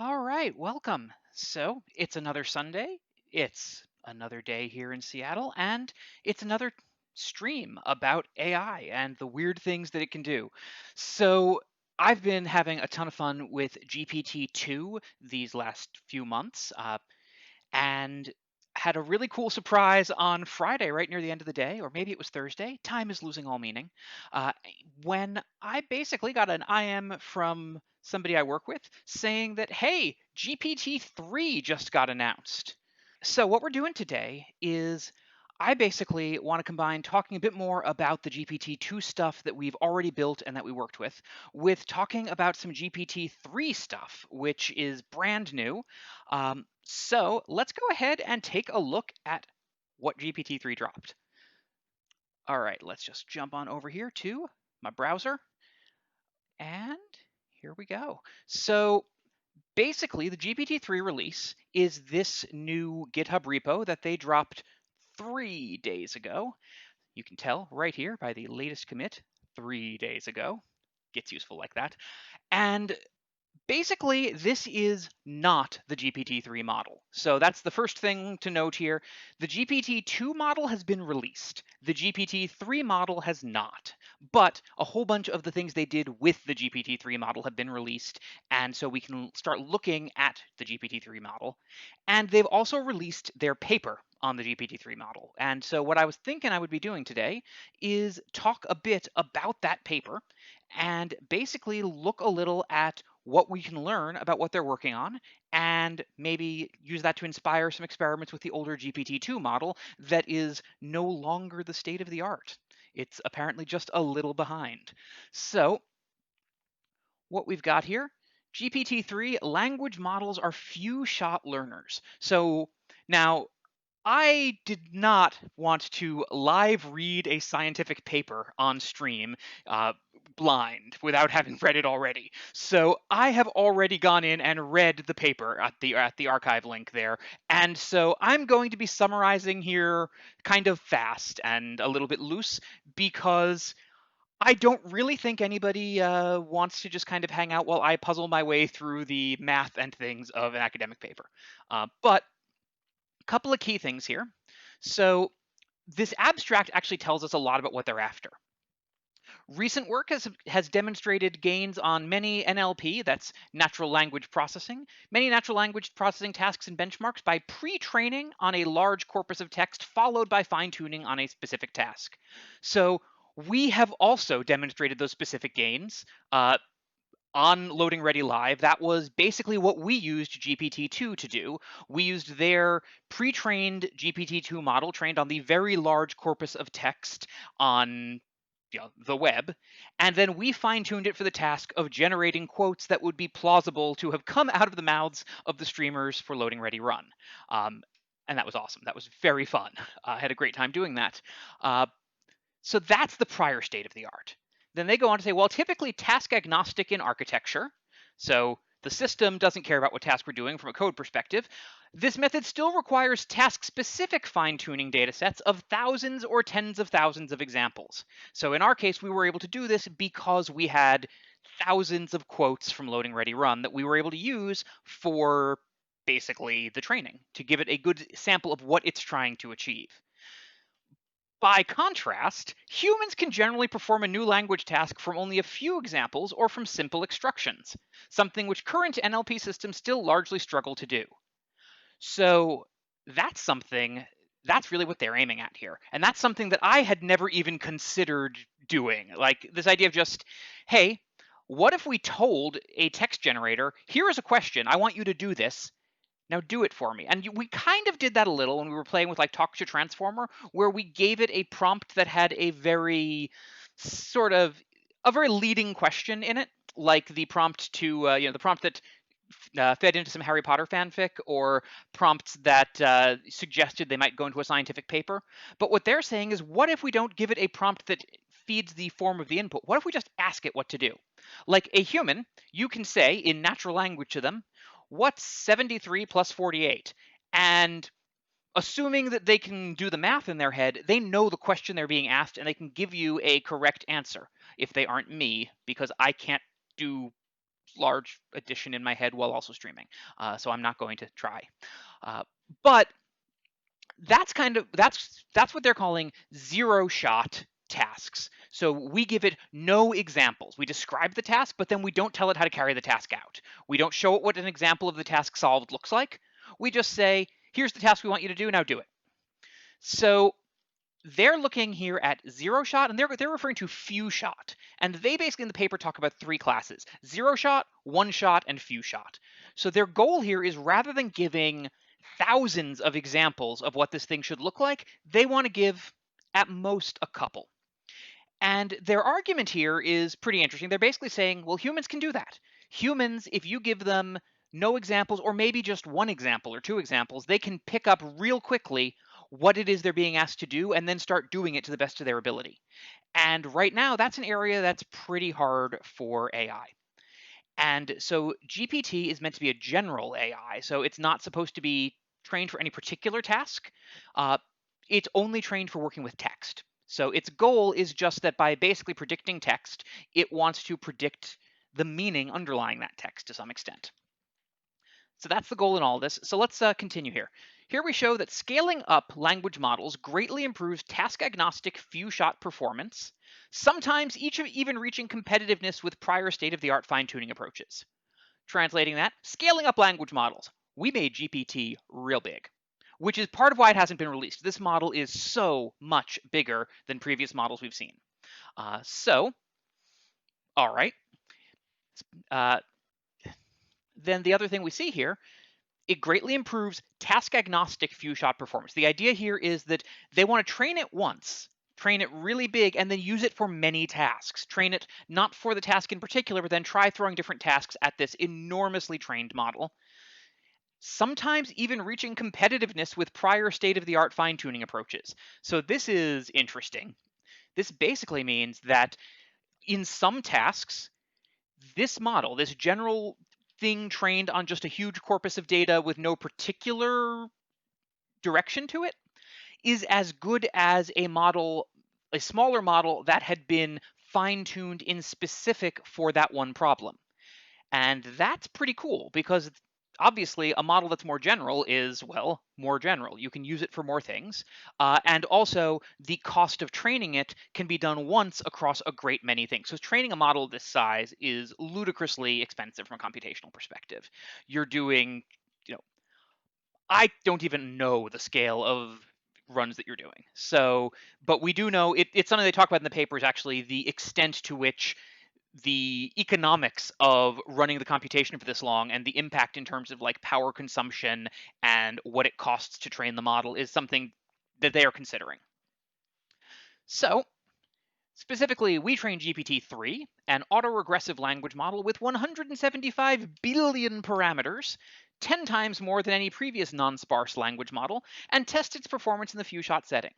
All right, welcome. So it's another Sunday. It's another day here in Seattle, and it's another stream about AI and the weird things that it can do. So I've been having a ton of fun with GPT-2 these last few months, and had a really cool surprise on Friday, right near the end of the day, or maybe it was Thursday. Time is losing all meaning. Uh, when I basically got an IM from somebody I work with saying that, hey, GPT-3 just got announced. So, what we're doing today is I basically want to combine talking a bit more about the GPT-2 stuff that we've already built and that we worked with talking about some GPT-3 stuff, which is brand new. So, let's go ahead and take a look at what GPT-3 dropped. All right, let's just jump on over here to my browser, and here we go. So, basically, the GPT-3 release is this new GitHub repo that they dropped 3 days ago. You can tell right here by the latest commit 3 days ago. Gets useful like that. And basically, this is not the GPT-3 model. So that's the first thing to note here. The GPT-2 model has been released. The GPT-3 model has not. But a whole bunch of the things they did with the GPT-3 model have been released, and so we can start looking at the GPT-3 model. And they've also released their paper on the GPT-3 model. And so what I was thinking I would be doing today is talk a bit about that paper and basically look a little at what we can learn about what they're working on, and maybe use that to inspire some experiments with the older GPT-2 model that is no longer the state of the art. It's apparently just a little behind. So, what we've got here, GPT-3 language models are few shot learners. So, now I did not want to live read a scientific paper on stream blind without having read it already. So I have already gone in and read the paper at the archive link there, and so I'm going to be summarizing here kind of fast and a little bit loose because I don't really think anybody wants to just kind of hang out while I puzzle my way through the math and things of an academic paper. But a couple of key things here. So this abstract actually tells us a lot about what they're after. Recent work has demonstrated gains on many NLP, that's natural language processing, many natural language processing tasks and benchmarks by pre-training on a large corpus of text followed by fine-tuning on a specific task. So we have also demonstrated those specific gains on Loading Ready Live. That was basically what we used GPT-2 to do. We used their pre-trained GPT-2 model trained on the very large corpus of text on the web, and then we fine-tuned it for the task of generating quotes that would be plausible to have come out of the mouths of the streamers for Loading Ready Run. And that was awesome. That was very fun. I had a great time doing that. So that's the prior state of the art. Then they go on to say, well, typically task agnostic in architecture. So the system doesn't care about what task we're doing from a code perspective. This method still requires task-specific fine-tuning datasets of thousands or tens of thousands of examples. So in our case, we were able to do this because we had thousands of quotes from Loading Ready Run that we were able to use for basically the training to give it a good sample of what it's trying to achieve. By contrast, humans can generally perform a new language task from only a few examples or from simple instructions, something which current NLP systems still largely struggle to do. So that's really what they're aiming at here. And that's something that I had never even considered doing. Like this idea of just, hey, what if we told a text generator, here is a question, I want you to do this, now do it for me. And we kind of did that a little when we were playing with like Talk to Transformer, where we gave it a prompt that had a very leading question in it, like the prompt to the prompt that fed into some Harry Potter fanfic, or prompts that suggested they might go into a scientific paper. But what they're saying is, what if we don't give it a prompt that feeds the form of the input? What if we just ask it what to do? Like a human, you can say in natural language to them, what's 73 plus 48? And assuming that they can do the math in their head, they know the question they're being asked and they can give you a correct answer if they aren't me, because I can't do large addition in my head while also streaming. So I'm not going to try. But that's what they're calling zero-shot tasks. So we give it no examples. We describe the task, but then we don't tell it how to carry the task out. We don't show it what an example of the task solved looks like. We just say, here's the task we want you to do, now do it. So they're looking here at zero shot, and they're referring to few shot. And they basically in the paper talk about three classes: zero shot, one shot, and few shot. So their goal here is, rather than giving thousands of examples of what this thing should look like, they want to give at most a couple. And their argument here is pretty interesting. They're basically saying, well, humans can do that. Humans, if you give them no examples, or maybe just one example or two examples, they can pick up real quickly what it is they're being asked to do and then start doing it to the best of their ability. And right now, that's an area that's pretty hard for AI. And so GPT is meant to be a general AI, so it's not supposed to be trained for any particular task. It's only trained for working with text. So its goal is just that by basically predicting text, it wants to predict the meaning underlying that text to some extent. So that's the goal in all this. So let's continue here. Here we show that scaling up language models greatly improves task-agnostic few-shot performance, sometimes even reaching competitiveness with prior state-of-the-art fine-tuning approaches. Translating that, scaling up language models. We made GPT real big, which is part of why it hasn't been released. This model is so much bigger than previous models we've seen. All right. Then the other thing we see here, it greatly improves task-agnostic few-shot performance. The idea here is that they want to train it once, train it really big, and then use it for many tasks. Train it not for the task in particular, but then try throwing different tasks at this enormously trained model. Sometimes even reaching competitiveness with prior state-of-the-art fine-tuning approaches. So this is interesting. This basically means that in some tasks, this model, this general thing trained on just a huge corpus of data with no particular direction to it, is as good as a model, a smaller model that had been fine-tuned in specific for that one problem. And that's pretty cool, because obviously a model that's more general is, well, more general. You can use it for more things. And also the cost of training it can be done once across a great many things. So training a model this size is ludicrously expensive from a computational perspective. You're doing, I don't even know the scale of runs that you're doing. So, but we do know it's something they talk about in the paper, is actually the extent to which the economics of running the computation for this long and the impact in terms of like power consumption and what it costs to train the model is something that they are considering. So specifically, we trained GPT-3, an autoregressive language model with 175 billion parameters, 10 times more than any previous non-sparse language model, and test its performance in the few-shot setting.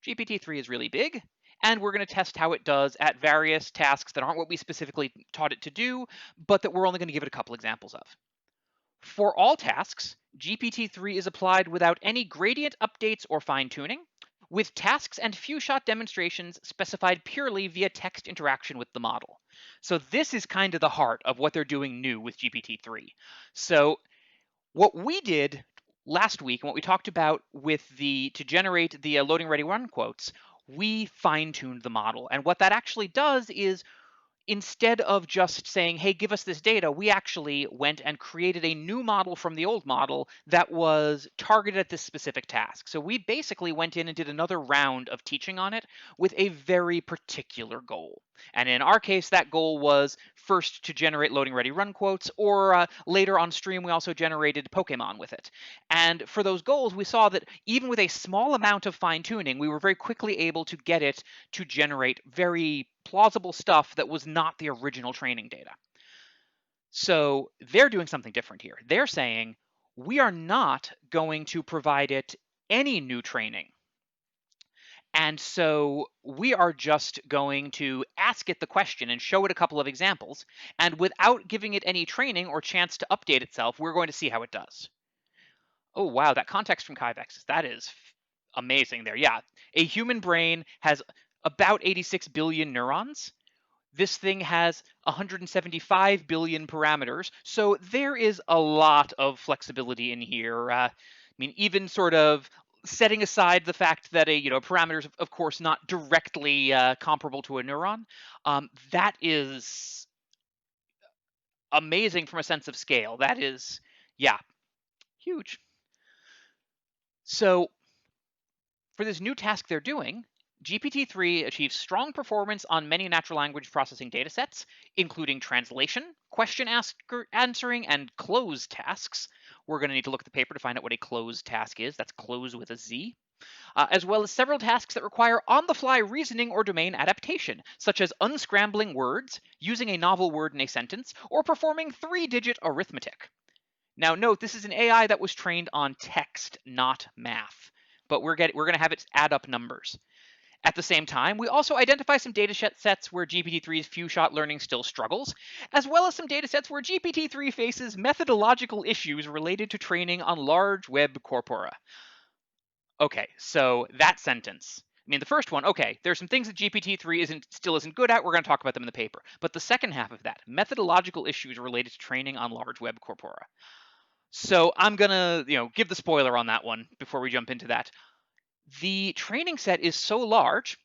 GPT-3 is really big, and we're going to test how it does at various tasks that aren't what we specifically taught it to do, but that we're only going to give it a couple examples of. For all tasks, GPT-3 is applied without any gradient updates or fine-tuning, with tasks and few-shot demonstrations specified purely via text interaction with the model. So this is kind of the heart of what they're doing new with GPT-3. So what we did last week and what we talked about with to generate the loading ready run quotes, we fine-tuned the model. And what that actually does is, instead of just saying, hey, give us this data, we actually went and created a new model from the old model that was targeted at this specific task. So we basically went in and did another round of teaching on it with a very particular goal. And in our case, that goal was first to generate loading ready run quotes, or later on stream, we also generated Pokemon with it. And for those goals, we saw that even with a small amount of fine tuning, we were very quickly able to get it to generate very plausible stuff that was not the original training data. So they're doing something different here. They're saying, we are not going to provide it any new training. And so we are just going to ask it the question and show it a couple of examples. And without giving it any training or chance to update itself, we're going to see how it does. Oh, wow, that context from Kyvex, that is amazing there. Yeah, a human brain has about 86 billion neurons. This thing has 175 billion parameters, so there is a lot of flexibility in here. I mean, even sort of setting aside the fact that parameters, of course, not directly comparable to a neuron, that is amazing from a sense of scale. That is, yeah, huge. So for this new task they're doing, GPT-3 achieves strong performance on many natural language processing datasets, including translation, answering, and close tasks. We're going to need to look at the paper to find out what a close task is. That's close with a Z. As well as several tasks that require on-the-fly reasoning or domain adaptation, such as unscrambling words, using a novel word in a sentence, or performing 3-digit arithmetic. Now, note this is an AI that was trained on text, not math, but we're going to have it add up numbers. At the same time, we also identify some data sets where GPT-3's few-shot learning still struggles, as well as some data sets where GPT-3 faces methodological issues related to training on large web corpora. Okay, so that sentence. I mean, the first one, okay, there's some things that GPT-3 still isn't good at. We're going to talk about them in the paper. But the second half of that, methodological issues related to training on large web corpora. So I'm going to, give the spoiler on that one before we jump into that. The training set is so large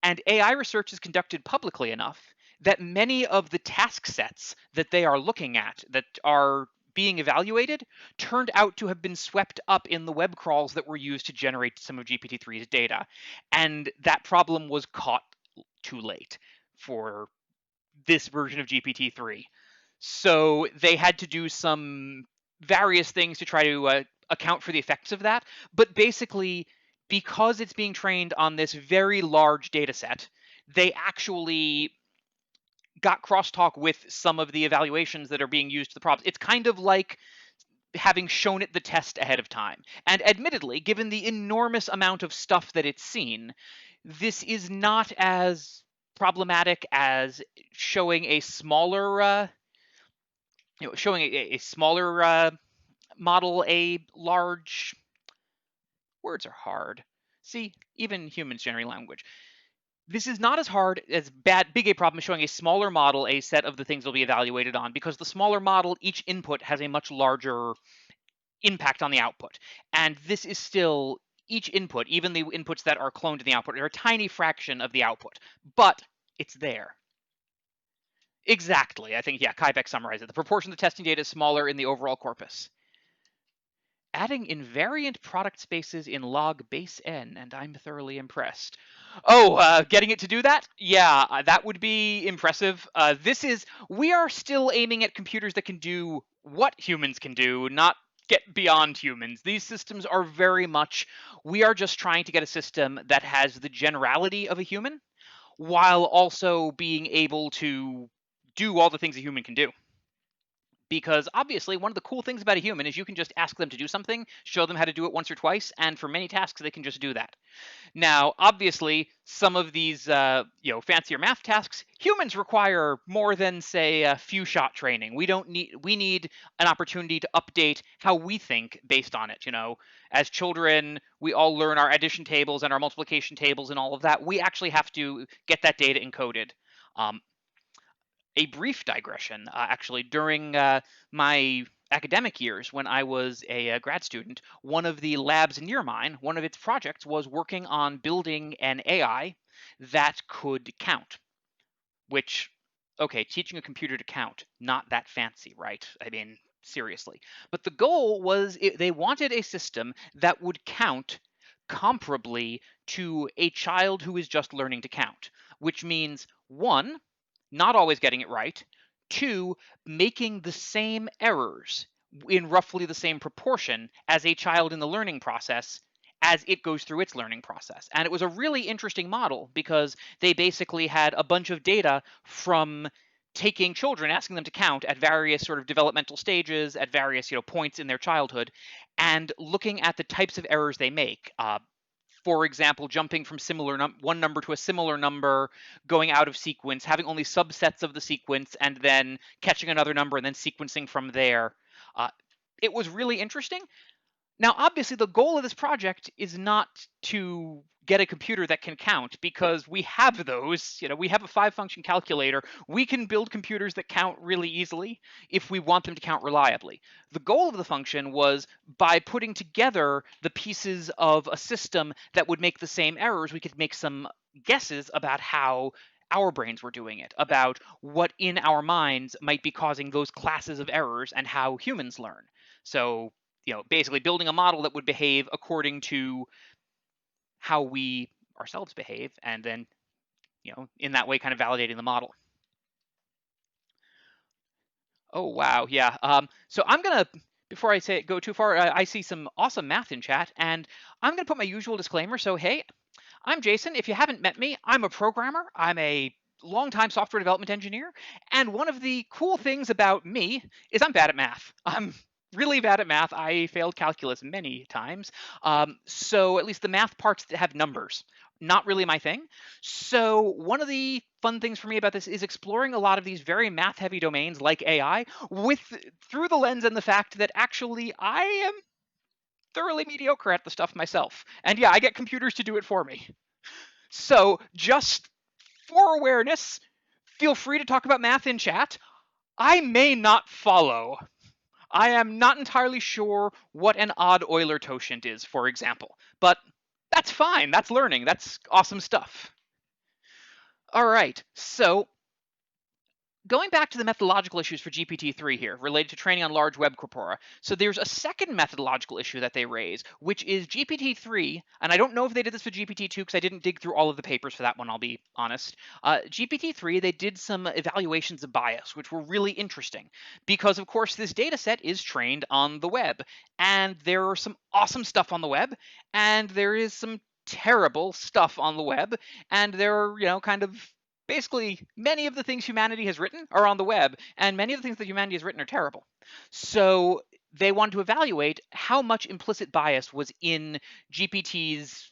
and AI research is conducted publicly enough that many of the task sets that they are looking at that are being evaluated turned out to have been swept up in the web crawls that were used to generate some of GPT-3's data. And that problem was caught too late for this version of GPT-3. So they had to do some various things to try to account for the effects of that. But basically, because it's being trained on this very large data set, they actually got crosstalk with some of the evaluations that are being used to the problems. It's kind of like having shown it the test ahead of time. And admittedly, given the enormous amount of stuff that it's seen, this is not as problematic as showing a smaller model a large. Words are hard. See, even humans generate language. This is not as hard as big a problem as showing a smaller model a set of the things they'll be evaluated on, because the smaller model, each input has a much larger impact on the output. And this is still each input, even the inputs that are cloned in the output, are a tiny fraction of the output, but it's there. Exactly. I think, yeah, Kaibeck summarized it. The proportion of the testing data is smaller in the overall corpus. Adding invariant product spaces in log base n, and I'm thoroughly impressed. Oh, getting it to do that? Yeah, that would be impressive. We are still aiming at computers that can do what humans can do, not get beyond humans. These systems are very much, we are just trying to get a system that has the generality of a human, while also being able to do all the things a human can do. Because obviously, one of the cool things about a human is you can just ask them to do something, show them how to do it once or twice, and for many tasks, they can just do that. Now, obviously, some of these, fancier math tasks, humans require more than, say, a few-shot training. We need an opportunity to update how we think based on it. As children, we all learn our addition tables and our multiplication tables and all of that. We actually have to get that data encoded. A brief digression, actually, during my academic years when I was a grad student, one of the labs near mine, one of its projects was working on building an AI that could count, which, okay, teaching a computer to count, not that fancy, right? I mean, seriously. But the goal was they wanted a system that would count comparably to a child who is just learning to count, which means, one, not always getting it right, two, making the same errors in roughly the same proportion as a child in the learning process as it goes through its learning process. And it was a really interesting model because they basically had a bunch of data from taking children, asking them to count at various sort of developmental stages, at various points in their childhood, and looking at the types of errors they make. For example, jumping from one number to a similar number, going out of sequence, having only subsets of the sequence, and then catching another number and then sequencing from there. It was really interesting. Now, obviously, the goal of this project is not to get a computer that can count because we have those. We have a 5-function calculator. We can build computers that count really easily if we want them to count reliably. The goal of the function was by putting together the pieces of a system that would make the same errors, we could make some guesses about how our brains were doing it, about what in our minds might be causing those classes of errors and how humans learn. So, basically building a model that would behave according to how we ourselves behave, and then, in that way, kind of validating the model. Oh, wow. Yeah. So I'm going to, before I say go too far, I see some awesome math in chat, and I'm going to put my usual disclaimer. So, hey, I'm Jason. If you haven't met me, I'm a programmer. I'm a longtime software development engineer. And one of the cool things about me is I'm bad at math. I'm really bad at math. I failed calculus many times. So at least the math parts that have numbers, not really my thing. So one of the fun things for me about this is exploring a lot of these very math heavy domains like AI through the lens and the fact that actually I am thoroughly mediocre at the stuff myself. And yeah, I get computers to do it for me. So just for awareness, feel free to talk about math in chat. I may not follow. I am not entirely sure what an odd Euler totient is, for example, but that's fine. That's learning. That's awesome stuff. All right, so going back to the methodological issues for GPT-3 here, related to training on large web corpora. So there's a second methodological issue that they raise, which is GPT-3, and I don't know if they did this for GPT-2 because I didn't dig through all of the papers for that one, I'll be honest. GPT-3, they did some evaluations of bias, which were really interesting because, of course, this data set is trained on the web, and there are some awesome stuff on the web, and there is some terrible stuff on the web, and there are, kind of basically many of the things humanity has written are on the web, and many of the things that humanity has written are terrible. So they wanted to evaluate how much implicit bias was in GPT's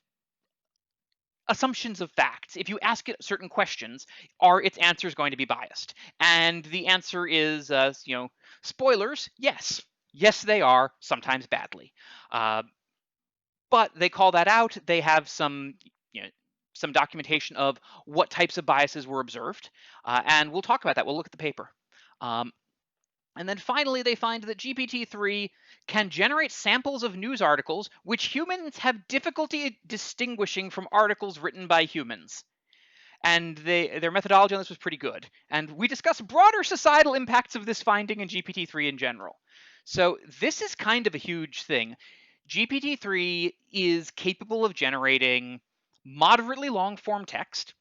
assumptions of facts. If you ask it certain questions, are its answers going to be biased? And the answer is, spoilers, yes. Yes, they are, sometimes badly. But they call that out. They have some documentation of what types of biases were observed. And we'll talk about that. We'll look at the paper. And then finally, they find that GPT-3 can generate samples of news articles which humans have difficulty distinguishing from articles written by humans. And their methodology on this was pretty good. And we discuss broader societal impacts of this finding in GPT-3 in general. So this is kind of a huge thing. GPT-3 is capable of generating moderately long form text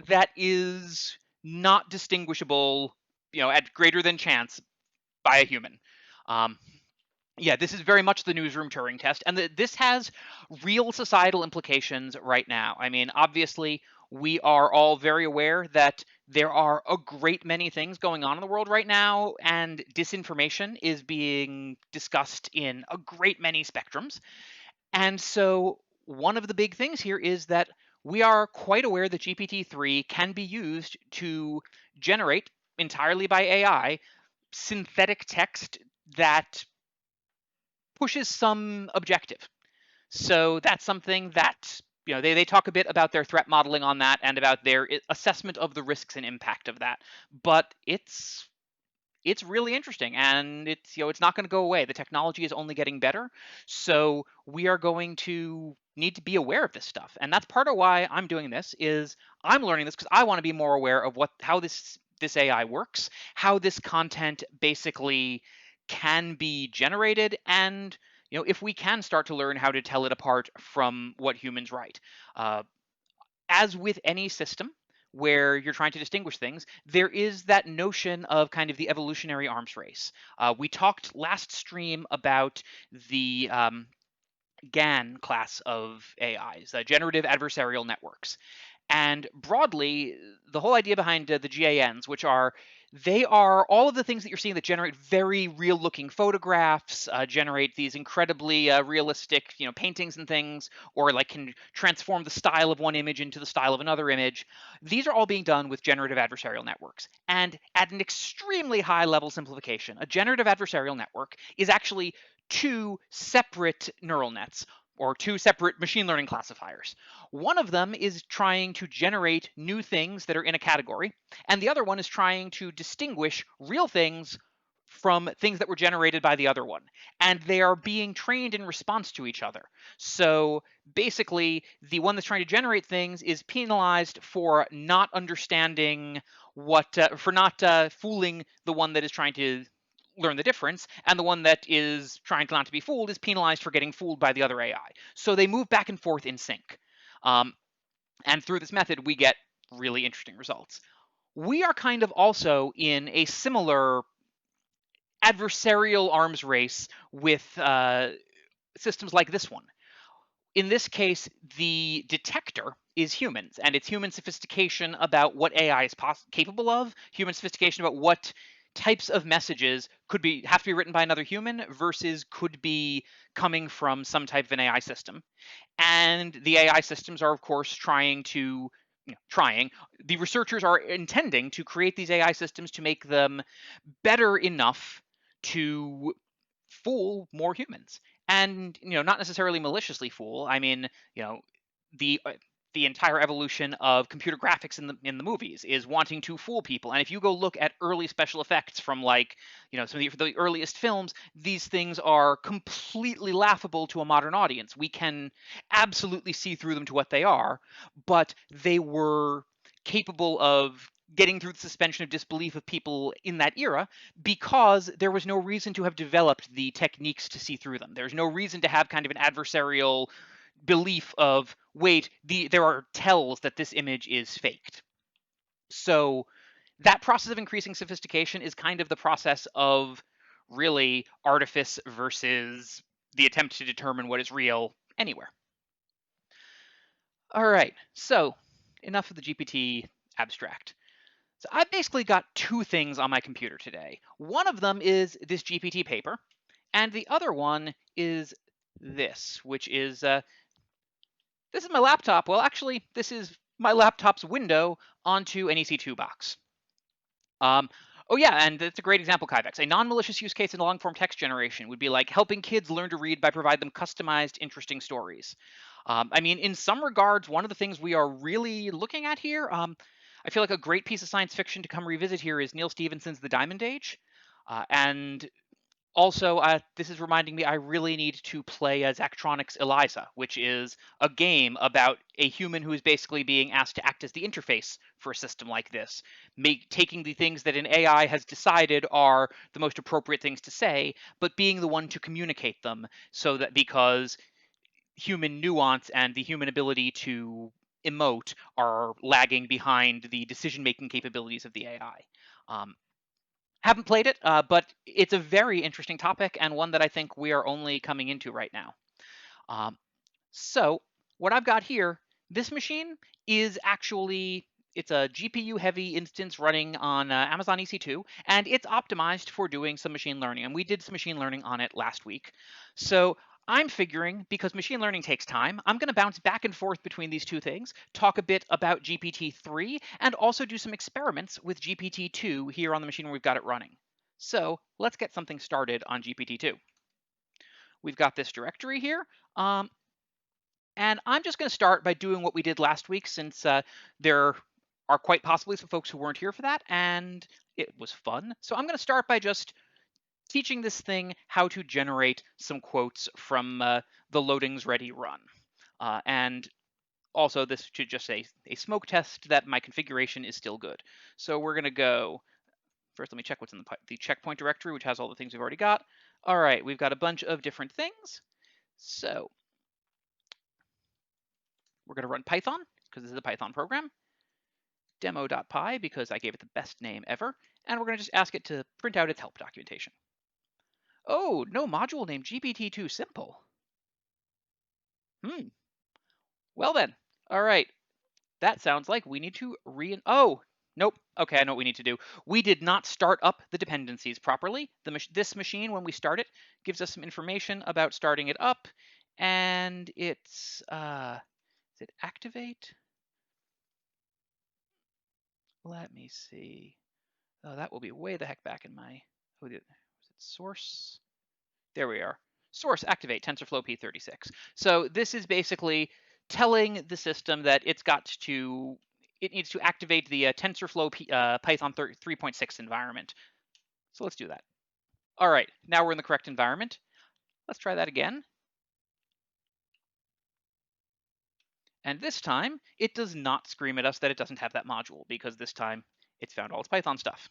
that is not distinguishable, at greater than chance by a human. Yeah, this is very much the newsroom Turing test, and this has real societal implications right now. I mean, obviously, we are all very aware that there are a great many things going on in the world right now, and disinformation is being discussed in a great many spectrums. And so one of the big things here is that we are quite aware that GPT-3 can be used to generate entirely by AI synthetic text that pushes some objective. So that's something that they talk a bit about their threat modeling on that and about their assessment of the risks and impact of that. But it's really interesting, and it's not going to go away. The technology is only getting better, so we are going to need to be aware of this stuff. And that's part of why I'm doing this. Is I'm learning this because I want to be more aware of how this AI works, how this content basically can be generated, and if we can start to learn how to tell it apart from what humans write. As with any system where you're trying to distinguish things, there is that notion of kind of the evolutionary arms race. We talked last stream about the GAN class of AIs, Generative Adversarial Networks. And broadly, the whole idea behind the GANs, they are all of the things that you're seeing that generate very real-looking photographs, generate these incredibly realistic, paintings and things, or like can transform the style of one image into the style of another image. These are all being done with generative adversarial networks. And at an extremely high-level simplification, a generative adversarial network is actually two separate neural nets. or two separate machine learning classifiers. One of them is trying to generate new things that are in a category, and the other one is trying to distinguish real things from things that were generated by the other one. And they are being trained in response to each other. So basically, the one that's trying to generate things is penalized for not understanding for not fooling the one that is trying to learn the difference, and the one that is trying not to be fooled is penalized for getting fooled by the other AI. So they move back and forth in sync. Um, and through this method, we get really interesting results. We are kind of also in a similar adversarial arms race with systems like this one. In this case, the detector is humans, and it's human sophistication about what AI is capable of, human sophistication about what types of messages have to be written by another human versus could be coming from some type of an AI system. And the AI systems are, of course, the researchers are intending to create these AI systems to make them better enough to fool more humans, and not necessarily maliciously fool. I mean, the uh, the entire evolution of computer graphics in the movies is wanting to fool people. And if you go look at early special effects from, like, some of the earliest films, these things are completely laughable to a modern audience. We can absolutely see through them to what they are, but they were capable of getting through the suspension of disbelief of people in that era because there was no reason to have developed the techniques to see through them. There's no reason to have kind of an adversarial belief of, wait, there are tells that this image is faked. So that process of increasing sophistication is kind of the process of really artifice versus the attempt to determine what is real anywhere. All right, so enough of the GPT abstract. So I've basically got two things on my computer today. One of them is this GPT paper, and the other one is this, which is this is my laptop. Well, actually, this is my laptop's window onto an EC2 box. Um, oh yeah, and it's a great example, Kyvex. A non-malicious use case in long-form text generation would be like helping kids learn to read by providing them customized, interesting stories. I mean, in some regards, one of the things we are really looking at here, I feel like a great piece of science fiction to come revisit here is Neil Stephenson's The Diamond Age. And also, this is reminding me I really need to play Zachtronics Eliza, which is a game about a human who is basically being asked to act as the interface for a system like this, taking the things that an AI has decided are the most appropriate things to say, but being the one to communicate them, so that because human nuance and the human ability to emote are lagging behind the decision-making capabilities of the AI. Haven't played it, but it's a very interesting topic and one that I think we are only coming into right now. Um, so what I've got here, this machine is actually, it's a GPU heavy instance running on Amazon EC2, and it's optimized for doing some machine learning. And we did some machine learning on it last week. So I'm figuring, because machine learning takes time, I'm going to bounce back and forth between these two things, talk a bit about GPT-3, and also do some experiments with GPT-2 here on the machine where we've got it running. So let's get something started on GPT-2. We've got this directory here. And I'm just going to start by doing what we did last week, since there are quite possibly some folks who weren't here for that, and it was fun. So I'm going to start by just teaching this thing how to generate some quotes from the loadings ready run. And also, this should just say a smoke test that my configuration is still good. So we're going to go, first let me check what's in the checkpoint directory, which has all the things we've already got. All right, we've got a bunch of different things. So we're going to run Python, because this is a Python program. Demo.py, because I gave it the best name ever. And we're going to just ask it to print out its help documentation. Oh, no module named GPT-2 simple. Well then. All right. That sounds like we need to oh, nope. Okay, I know what we need to do. We did not start up the dependencies properly. This machine, when we start it, gives us some information about starting it up. And it's, is it activate? Let me see. Oh, that will be way the heck back in my, was it source? There we are. Source activate TensorFlow P36. So this is basically telling the system that it needs to activate the TensorFlow Python 3.6 environment. So let's do that. All right, now we're in the correct environment. Let's try that again. And this time, it does not scream at us that it doesn't have that module, because this time it's found all its Python stuff.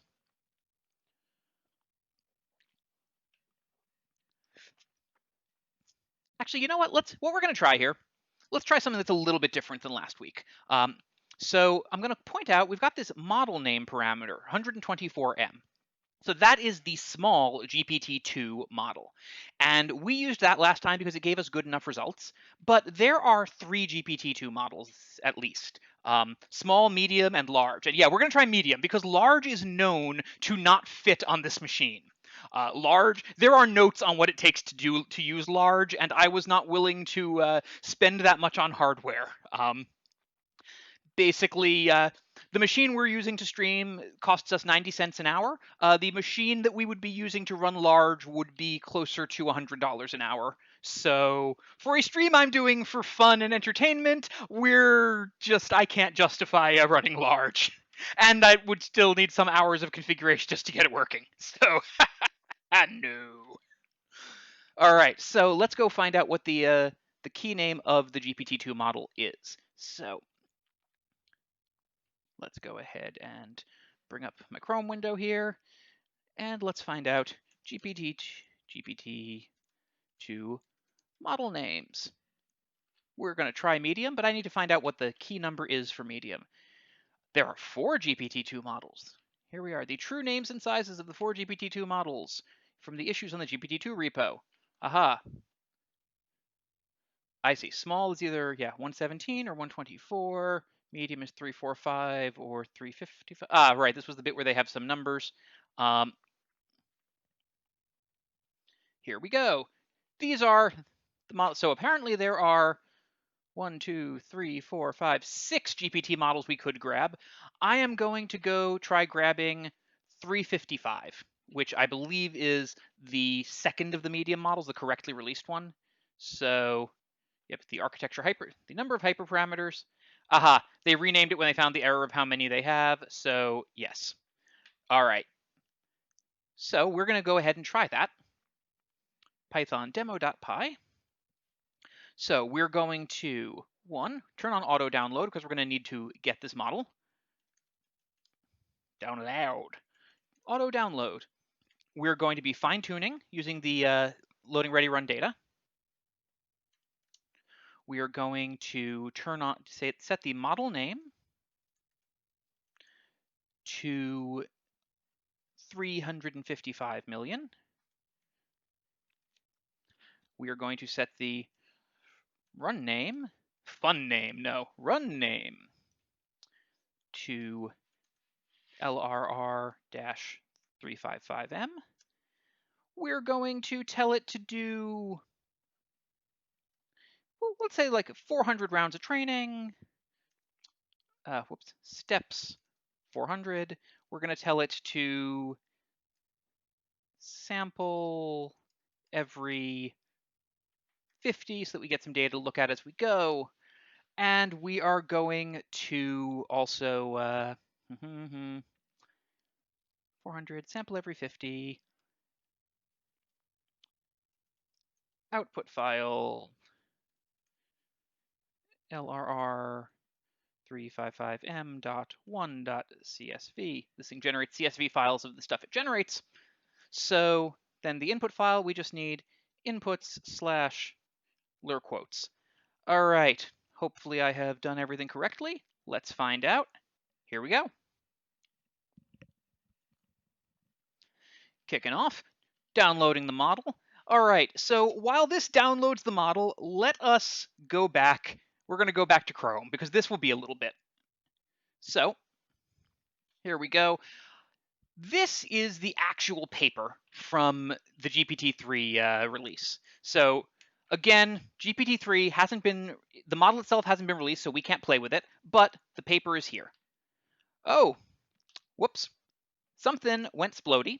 Actually, you know what? What we're going to try here, let's try something that's a little bit different than last week. So I'm going to point out we've got this model name parameter, 124M. So that is the small GPT-2 model. And we used that last time because it gave us good enough results. But there are 3 GPT-2 models at least. Small, medium, and large. And yeah, we're going to try medium because large is known to not fit on this machine. Large, there are notes on what it takes to use large, and I was not willing to spend that much on hardware. Basically, the machine we're using to stream costs us 90 cents an hour. The machine that we would be using to run large would be closer to $100 an hour. So for a stream I'm doing for fun and entertainment, I can't justify running large. And I would still need some hours of configuration just to get it working. So, no. All right, so let's go find out what the key name of the GPT-2 model is. So let's go ahead and bring up my Chrome window here, and let's find out GPT-2 model names. We're going to try medium, but I need to find out what the key number is for medium. There are 4 GPT-2 models. Here we are, the true names and sizes of the 4 GPT-2 models from the issues on the GPT-2 repo. Aha. I see. Small is either 117 or 124. Medium is 345 or 355. Ah, right. This was the bit where they have some numbers. Here we go. These are the models. So apparently there are 1, 2, 3, 4, 5, 6 GPT models we could grab. I am going to go try grabbing 355, which I believe is the second of the medium models, the correctly released one. So, yep, the number of hyperparameters. Aha, they renamed it when they found the error of how many they have. So, yes. All right. So we're going to go ahead and try that. Python demo.py. So we're going to, turn on auto download because we're going to need to get this model. Download. Auto download. We're going to be fine tuning using the loading ready run data. We are going to set the model name to 355 million. We are going to set the run name to LRR-355M. We're going to tell it to do, let's say like 400 rounds of training. Steps 400. We're going to tell it to sample every 50 so that we get some data to look at as we go. And we are going to also 400, sample every 50, output file, LRR355M.1.csv. This thing generates CSV files of the stuff it generates. So then the input file, we just need inputs/lir quotes. All right, hopefully I have done everything correctly. Let's find out. Here we go. Kicking off, downloading the model. All right, so while this downloads the model, let us go back. We're going to go back to Chrome because this will be a little bit. So here we go. This is the actual paper from the GPT-3 release. So again, GPT-3 the model itself hasn't been released, so we can't play with it, but the paper is here. Oh, whoops. Something went splody.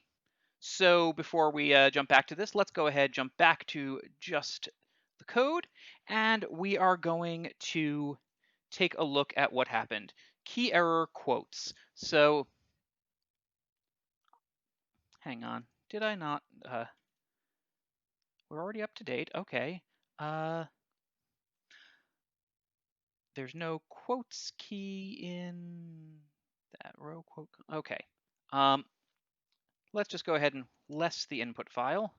So before we jump back to this, let's go ahead, jump back to just the code, and we are going to take a look at what happened. Key error quotes. So hang on, did I not? We're already up to date. Okay. There's no quotes key in that row quote. Okay. Let's just go ahead and less the input file.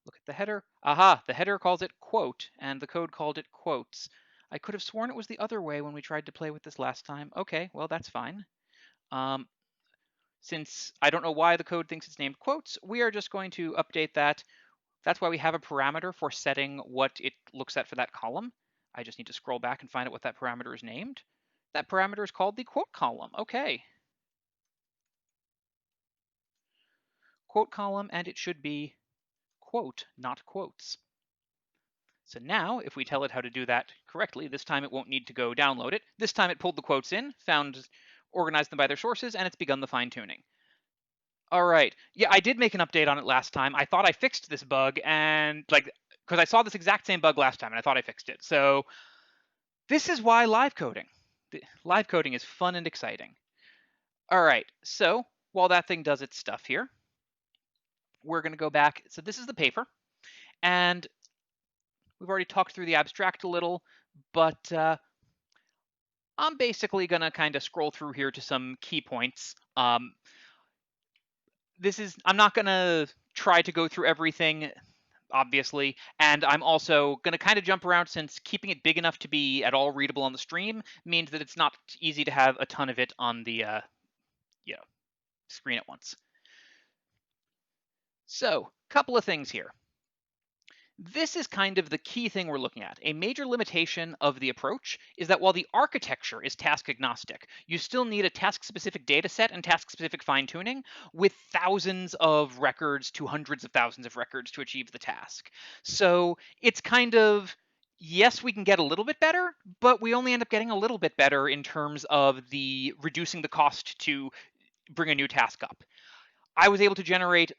Look at the header. Aha, the header calls it quote, and the code called it quotes. I could have sworn it was the other way when we tried to play with this last time. Okay, well, that's fine. Since I don't know why the code thinks it's named quotes, we are just going to update that. That's why we have a parameter for setting what it looks at for that column. I just need to scroll back and find out what that parameter is named. That parameter is called the quote column. Okay. Quote column, and it should be quote, not quotes. So now, if we tell it how to do that correctly, this time it won't need to go download it. This time it pulled the quotes in, organized them by their sources, and it's begun the fine-tuning. All right. Yeah, I did make an update on it last time. I thought I fixed this bug, and because I saw this exact same bug last time, and I thought I fixed it. So this is why live coding. Live coding is fun and exciting. All right. So while that thing does its stuff here, we're going to go back. So this is the paper, and we've already talked through the abstract a little, but I'm basically going to kind of scroll through here to some key points. I'm not going to try to go through everything, obviously, and I'm also going to kind of jump around since keeping it big enough to be at all readable on the stream means that it's not easy to have a ton of it on the screen at once. So, couple of things here. This is kind of the key thing we're looking at. A major limitation of the approach is that while the architecture is task agnostic, you still need a task-specific data set and task-specific fine-tuning with thousands of records to hundreds of thousands of records to achieve the task. So it's kind of, yes, we can get a little bit better, but we only end up getting a little bit better in terms of the reducing the cost to bring a new task up. I was able to generate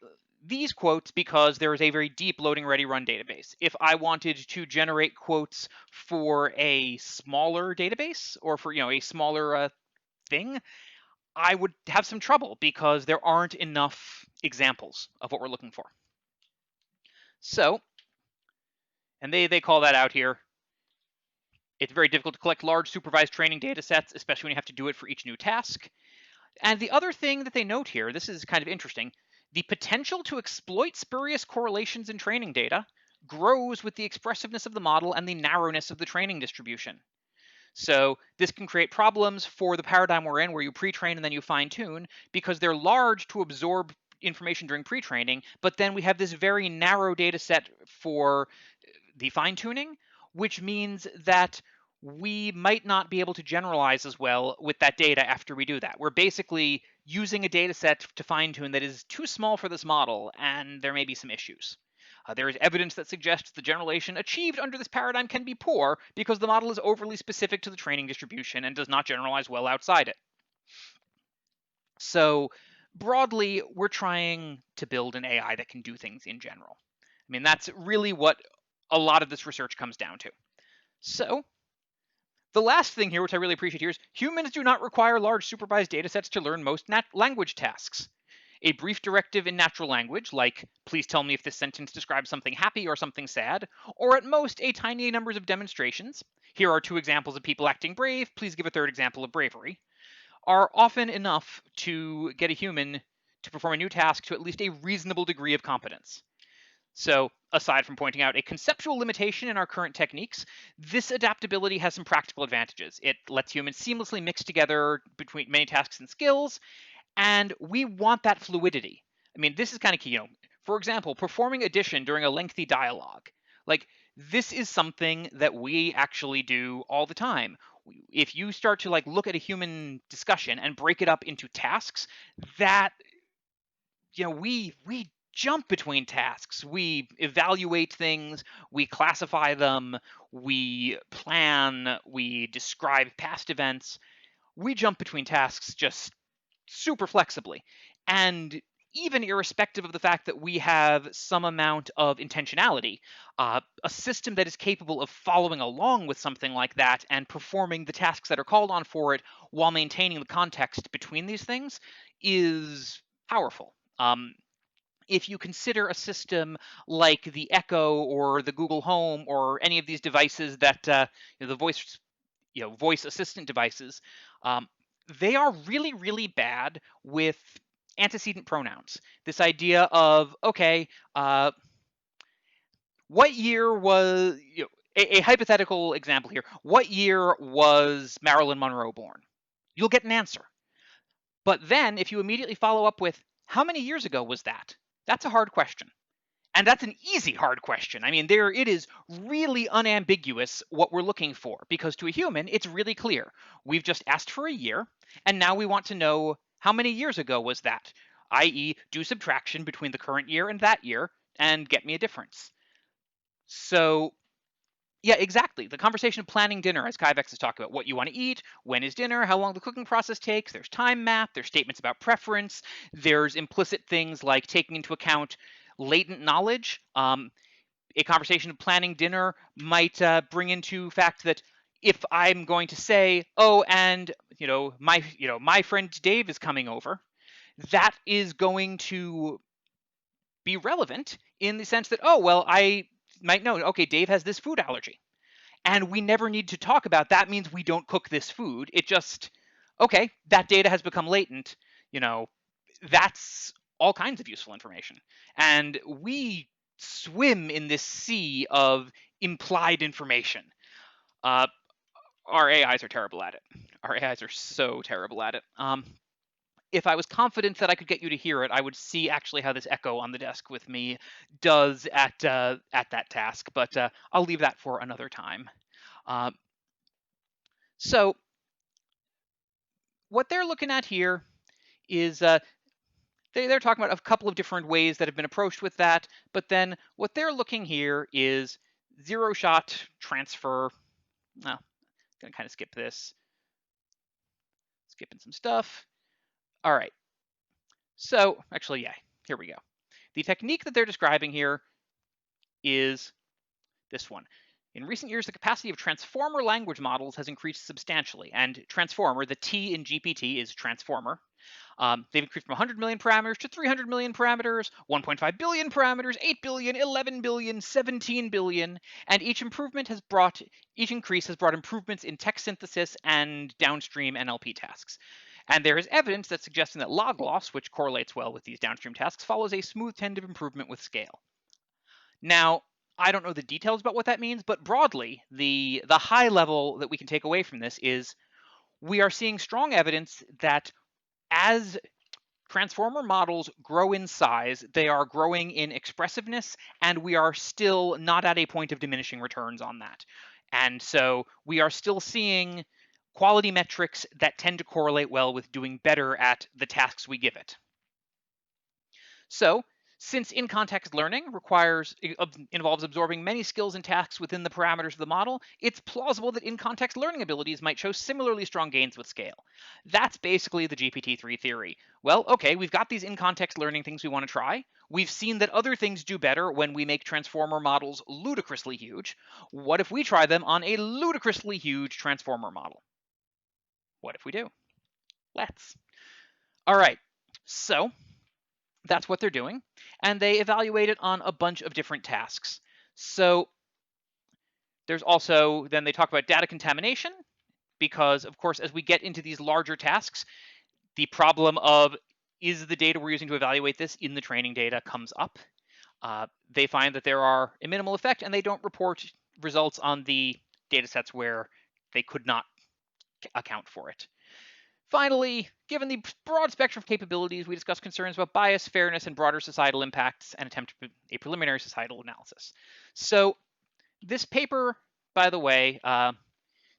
these quotes because there is a very deep loading ready run database. If I wanted to generate quotes for a smaller database or for a smaller thing, I would have some trouble because there aren't enough examples of what we're looking for. So, and they call that out here. It's very difficult to collect large supervised training data sets, especially when you have to do it for each new task. And the other thing that they note here, this is kind of interesting, the potential to exploit spurious correlations in training data grows with the expressiveness of the model and the narrowness of the training distribution. So this can create problems for the paradigm we're in where you pre-train and then you fine-tune because they're large to absorb information during pre-training, but then we have this very narrow data set for the fine-tuning, which means that we might not be able to generalize as well with that data after we do that. We're basically using a data set to fine-tune that is too small for this model, and there may be some issues. There is evidence that suggests the generalization achieved under this paradigm can be poor because the model is overly specific to the training distribution and does not generalize well outside it. So broadly, we're trying to build an AI that can do things in general. I mean, that's really what a lot of this research comes down to. So the last thing here, which I really appreciate here, is humans do not require large supervised data sets to learn most language tasks. A brief directive in natural language, like, please tell me if this sentence describes something happy or something sad, or at most a tiny numbers of demonstrations, here are 2 examples of people acting brave, please give a 3rd example of bravery, are often enough to get a human to perform a new task to at least a reasonable degree of competence. So aside from pointing out a conceptual limitation in our current techniques, this adaptability has some practical advantages. It lets humans seamlessly mix together between many tasks and skills, and we want that fluidity. I mean, this is kind of key. For example, performing addition during a lengthy dialogue. Like, this is something that we actually do all the time. If you start to look at a human discussion and break it up into tasks, that we jump between tasks. We evaluate things, we classify them, we plan, we describe past events. We jump between tasks just super flexibly. And even irrespective of the fact that we have some amount of intentionality, a system that is capable of following along with something like that and performing the tasks that are called on for it while maintaining the context between these things is powerful. If you consider a system like the Echo or the Google Home or any of these devices that the voice assistant devices, um, they are really, really bad with antecedent pronouns. This idea of, okay, what year was, a hypothetical example here, what year was Marilyn Monroe born? You'll get an answer. But then if you immediately follow up with, how many years ago was that? That's a hard question. And that's an easy hard question. I mean, it is really unambiguous what we're looking for, because to a human, it's really clear. We've just asked for a year, and now we want to know how many years ago was that, i.e., do subtraction between the current year and that year, and get me a difference. So, yeah, exactly. The conversation of planning dinner, as Kyvex has talked about, what you want to eat, when is dinner, how long the cooking process takes, there's time map, there's statements about preference, there's implicit things like taking into account latent knowledge. A conversation of planning dinner might bring into fact that if I'm going to say, oh, and my friend Dave is coming over, that is going to be relevant in the sense that, oh, well, I might know, okay, Dave has this food allergy, and we never need to talk about that means we don't cook this food. It just, okay, that data has become latent. That's all kinds of useful information. And we swim in this sea of implied information. Uh, our AIs are terrible at it. Our AIs are so terrible at it. If I was confident that I could get you to hear it, I would see actually how this Echo on the desk with me does at that task. But I'll leave that for another time. Uh, so what they're looking at here is they're talking about a couple of different ways that have been approached with that, but then what they're looking here is zero shot transfer. I'm gonna kind of skip this, skipping some stuff. All right, so actually, yeah, here we go. The technique that they're describing here is this one. In recent years, the capacity of transformer language models has increased substantially, and transformer, the T in GPT is transformer. They've increased from 100 million parameters to 300 million parameters, 1.5 billion parameters, 8 billion, 11 billion, 17 billion, and each increase has brought improvements in text synthesis and downstream NLP tasks. And there is evidence that suggesting that log loss, which correlates well with these downstream tasks, follows a smooth trend of improvement with scale. Now, I don't know the details about what that means, but broadly, the high level that we can take away from this is we are seeing strong evidence that as transformer models grow in size, they are growing in expressiveness, and we are still not at a point of diminishing returns on that. And so we are still seeing quality metrics that tend to correlate well with doing better at the tasks we give it. So, since in-context learning involves absorbing many skills and tasks within the parameters of the model, it's plausible that in-context learning abilities might show similarly strong gains with scale. That's basically the GPT-3 theory. Well, okay, we've got these in-context learning things we want to try. We've seen that other things do better when we make transformer models ludicrously huge. What if we try them on a ludicrously huge transformer model? What if we do? Let's. All right, so that's what they're doing, and they evaluate it on a bunch of different tasks. So there's also, then they talk about data contamination, because of course, as we get into these larger tasks, the problem of is the data we're using to evaluate this in the training data comes up. They find that there are a minimal effect, and they don't report results on the data sets where they could not account for it. Finally, given the broad spectrum of capabilities, we discuss concerns about bias, fairness, and broader societal impacts and attempt a preliminary societal analysis. So this paper, by the way,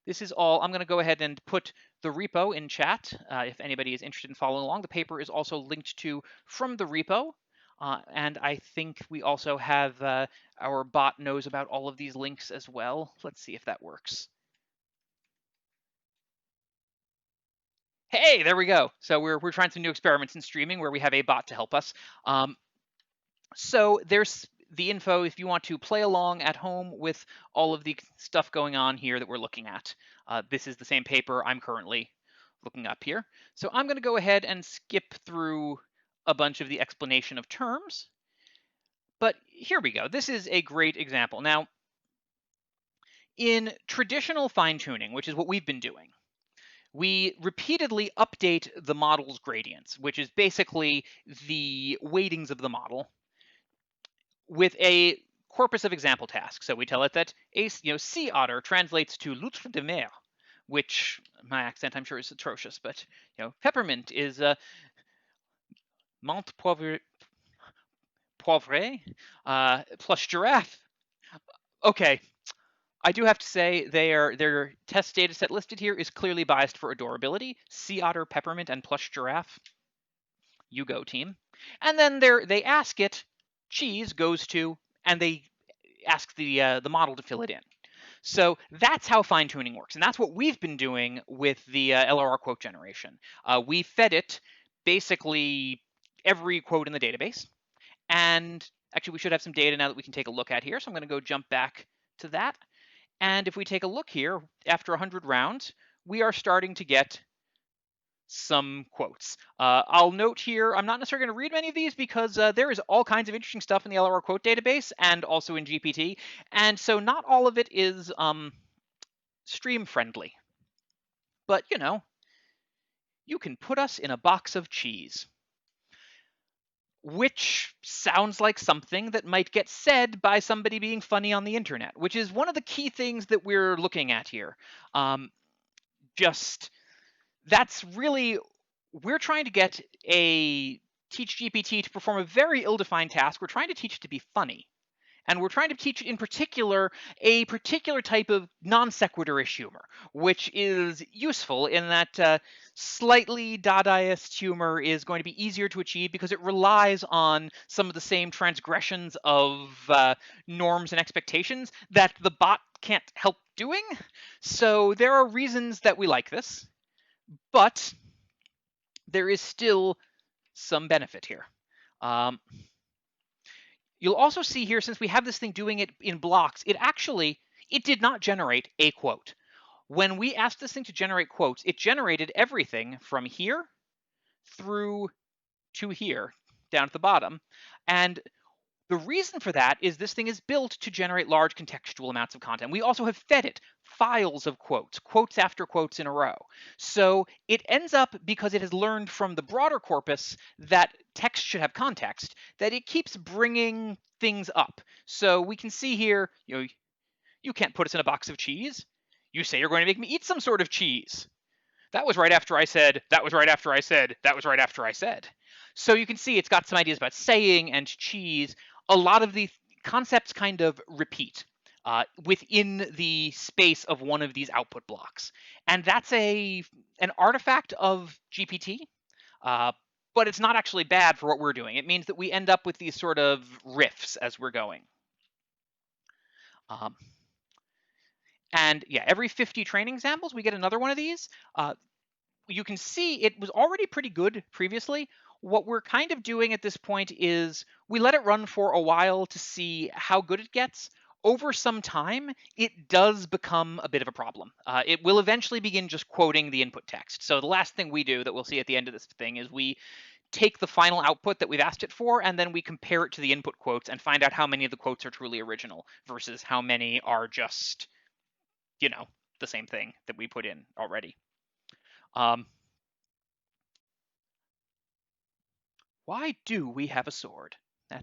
this is all, I'm going to go ahead and put the repo in chat if anybody is interested in following along. The paper is also linked to from the repo. And I think we also have our bot knows about all of these links as well. Let's see if that works. Hey, there we go. So we're trying some new experiments in streaming where we have a bot to help us. So there's the info if you want to play along at home with all of the stuff going on here that we're looking at. This is the same paper I'm currently looking up here. So I'm going to go ahead and skip through a bunch of the explanation of terms. But here we go. This is a great example. Now, in traditional fine tuning, which is what we've been doing, we repeatedly update the model's gradients, which is basically the weightings of the model, with a corpus of example tasks. So we tell it that sea otter translates to loutre de mer, which my accent I'm sure is atrocious, but peppermint is menthe poivrée plus giraffe. Okay, I do have to say their test data set listed here is clearly biased for adorability. Sea otter, peppermint, and plush giraffe. You go, team. And then they ask it, cheese goes to, and they ask the model to fill it in. So that's how fine tuning works, and that's what we've been doing with the LRR quote generation. We fed it basically every quote in the database, and actually we should have some data now that we can take a look at here. So I'm going to go jump back to that, and if we take a look here, after 100 rounds, we are starting to get some quotes. I'll note here, I'm not necessarily going to read many of these because there is all kinds of interesting stuff in the LRR quote database and also in GPT, and so not all of it is stream friendly. But you can put us in a box of cheese, which sounds like something that might get said by somebody being funny on the internet, which is one of the key things that we're looking at here. Just that's really, we're trying to get a teach GPT to perform a very ill-defined task. We're trying to teach it to be funny. And we're trying to teach it in particular a particular type of non sequitur-ish humor, which is useful in that slightly Dadaist humor is going to be easier to achieve because it relies on some of the same transgressions of norms and expectations that the bot can't help doing. So there are reasons that we like this, but there is still some benefit here. You'll also see here, since we have this thing doing it in blocks, it did not generate a quote. When we asked this thing to generate quotes, it generated everything from here through to here, down at the bottom. And the reason for that is this thing is built to generate large contextual amounts of content. We also have fed it files of quotes after quotes in a row. So it ends up, because it has learned from the broader corpus that text should have context, that it keeps bringing things up. So we can see here, you can't put us in a box of cheese. You say you're going to make me eat some sort of cheese. That was right after I said, that was right after I said, that was right after I said. So you can see it's got some ideas about saying and cheese. A lot of the concepts kind of repeat within the space of one of these output blocks. And that's an artifact of GPT, but it's not actually bad for what we're doing. It means that we end up with these sort of riffs as we're going. And yeah, every 50 training examples, we get another one of these. You can see it was already pretty good previously. What we're kind of doing at this point is we let it run for a while to see how good it gets. Over some time, it does become a bit of a problem. It will eventually begin just quoting the input text. So the last thing we do that we'll see at the end of this thing is we take the final output that we've asked it for, and then we compare it to the input quotes and find out how many of the quotes are truly original versus how many are just, the same thing that we put in already. Why do we have a sword?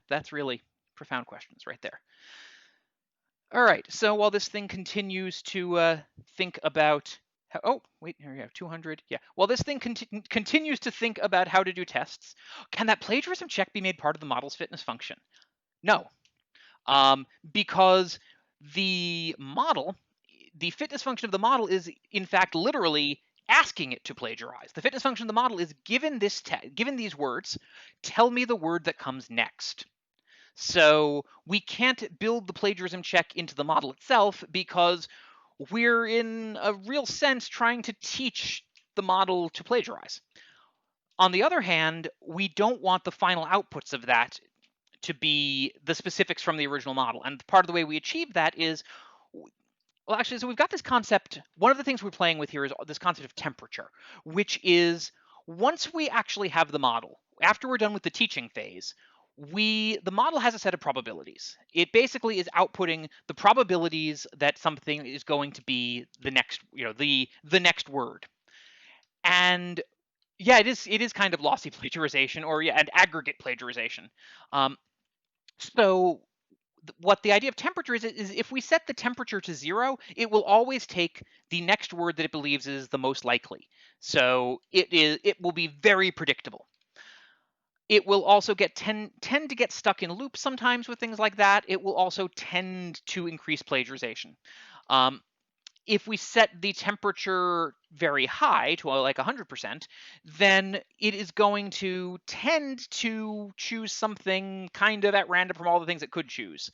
That's really profound questions right there. All right, so while this thing continues to think about how, oh, wait, here we have 200. Yeah, while this thing continues to think about how to do tests, can that plagiarism check be made part of the model's fitness function? No, because the fitness function of the model is, in fact, literally asking it to plagiarize. The fitness function of the model is given these words, tell me the word that comes next. So we can't build the plagiarism check into the model itself because we're in a real sense trying to teach the model to plagiarize. On the other hand, we don't want the final outputs of that to be the specifics from the original model. And part of the way we achieve that is, well, actually, so we've got this concept. One of the things we're playing with here is this concept of temperature, which is once we actually have the model, after we're done with the teaching phase, the model has a set of probabilities. It basically is outputting the probabilities that something is going to be the next, the next word. And yeah, it is kind of lossy plagiarization, or yeah, and aggregate plagiarization. So what the idea of temperature is if we set the temperature to 0, it will always take the next word that it believes is the most likely. So it will be very predictable. It will also tend to get stuck in loops sometimes with things like that. It will also tend to increase plagiarization. If we set the temperature very high to like 100%, then it is going to tend to choose something kind of at random from all the things it could choose.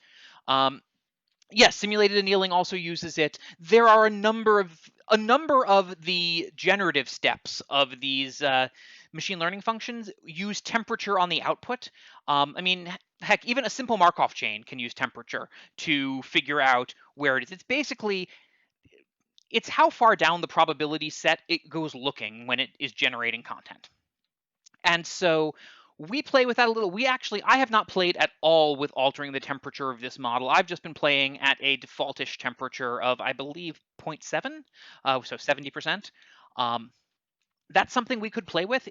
Yes, simulated annealing also uses it. There are a number of the generative steps of these machine learning functions use temperature on the output. I mean, heck, even a simple Markov chain can use temperature to figure out where it is. It's basically how far down the probability set it goes looking when it is generating content. And so we play with that a little. I have not played at all with altering the temperature of this model. I've just been playing at a defaultish temperature of, I believe, 0.7, so 70%. That's something we could play with.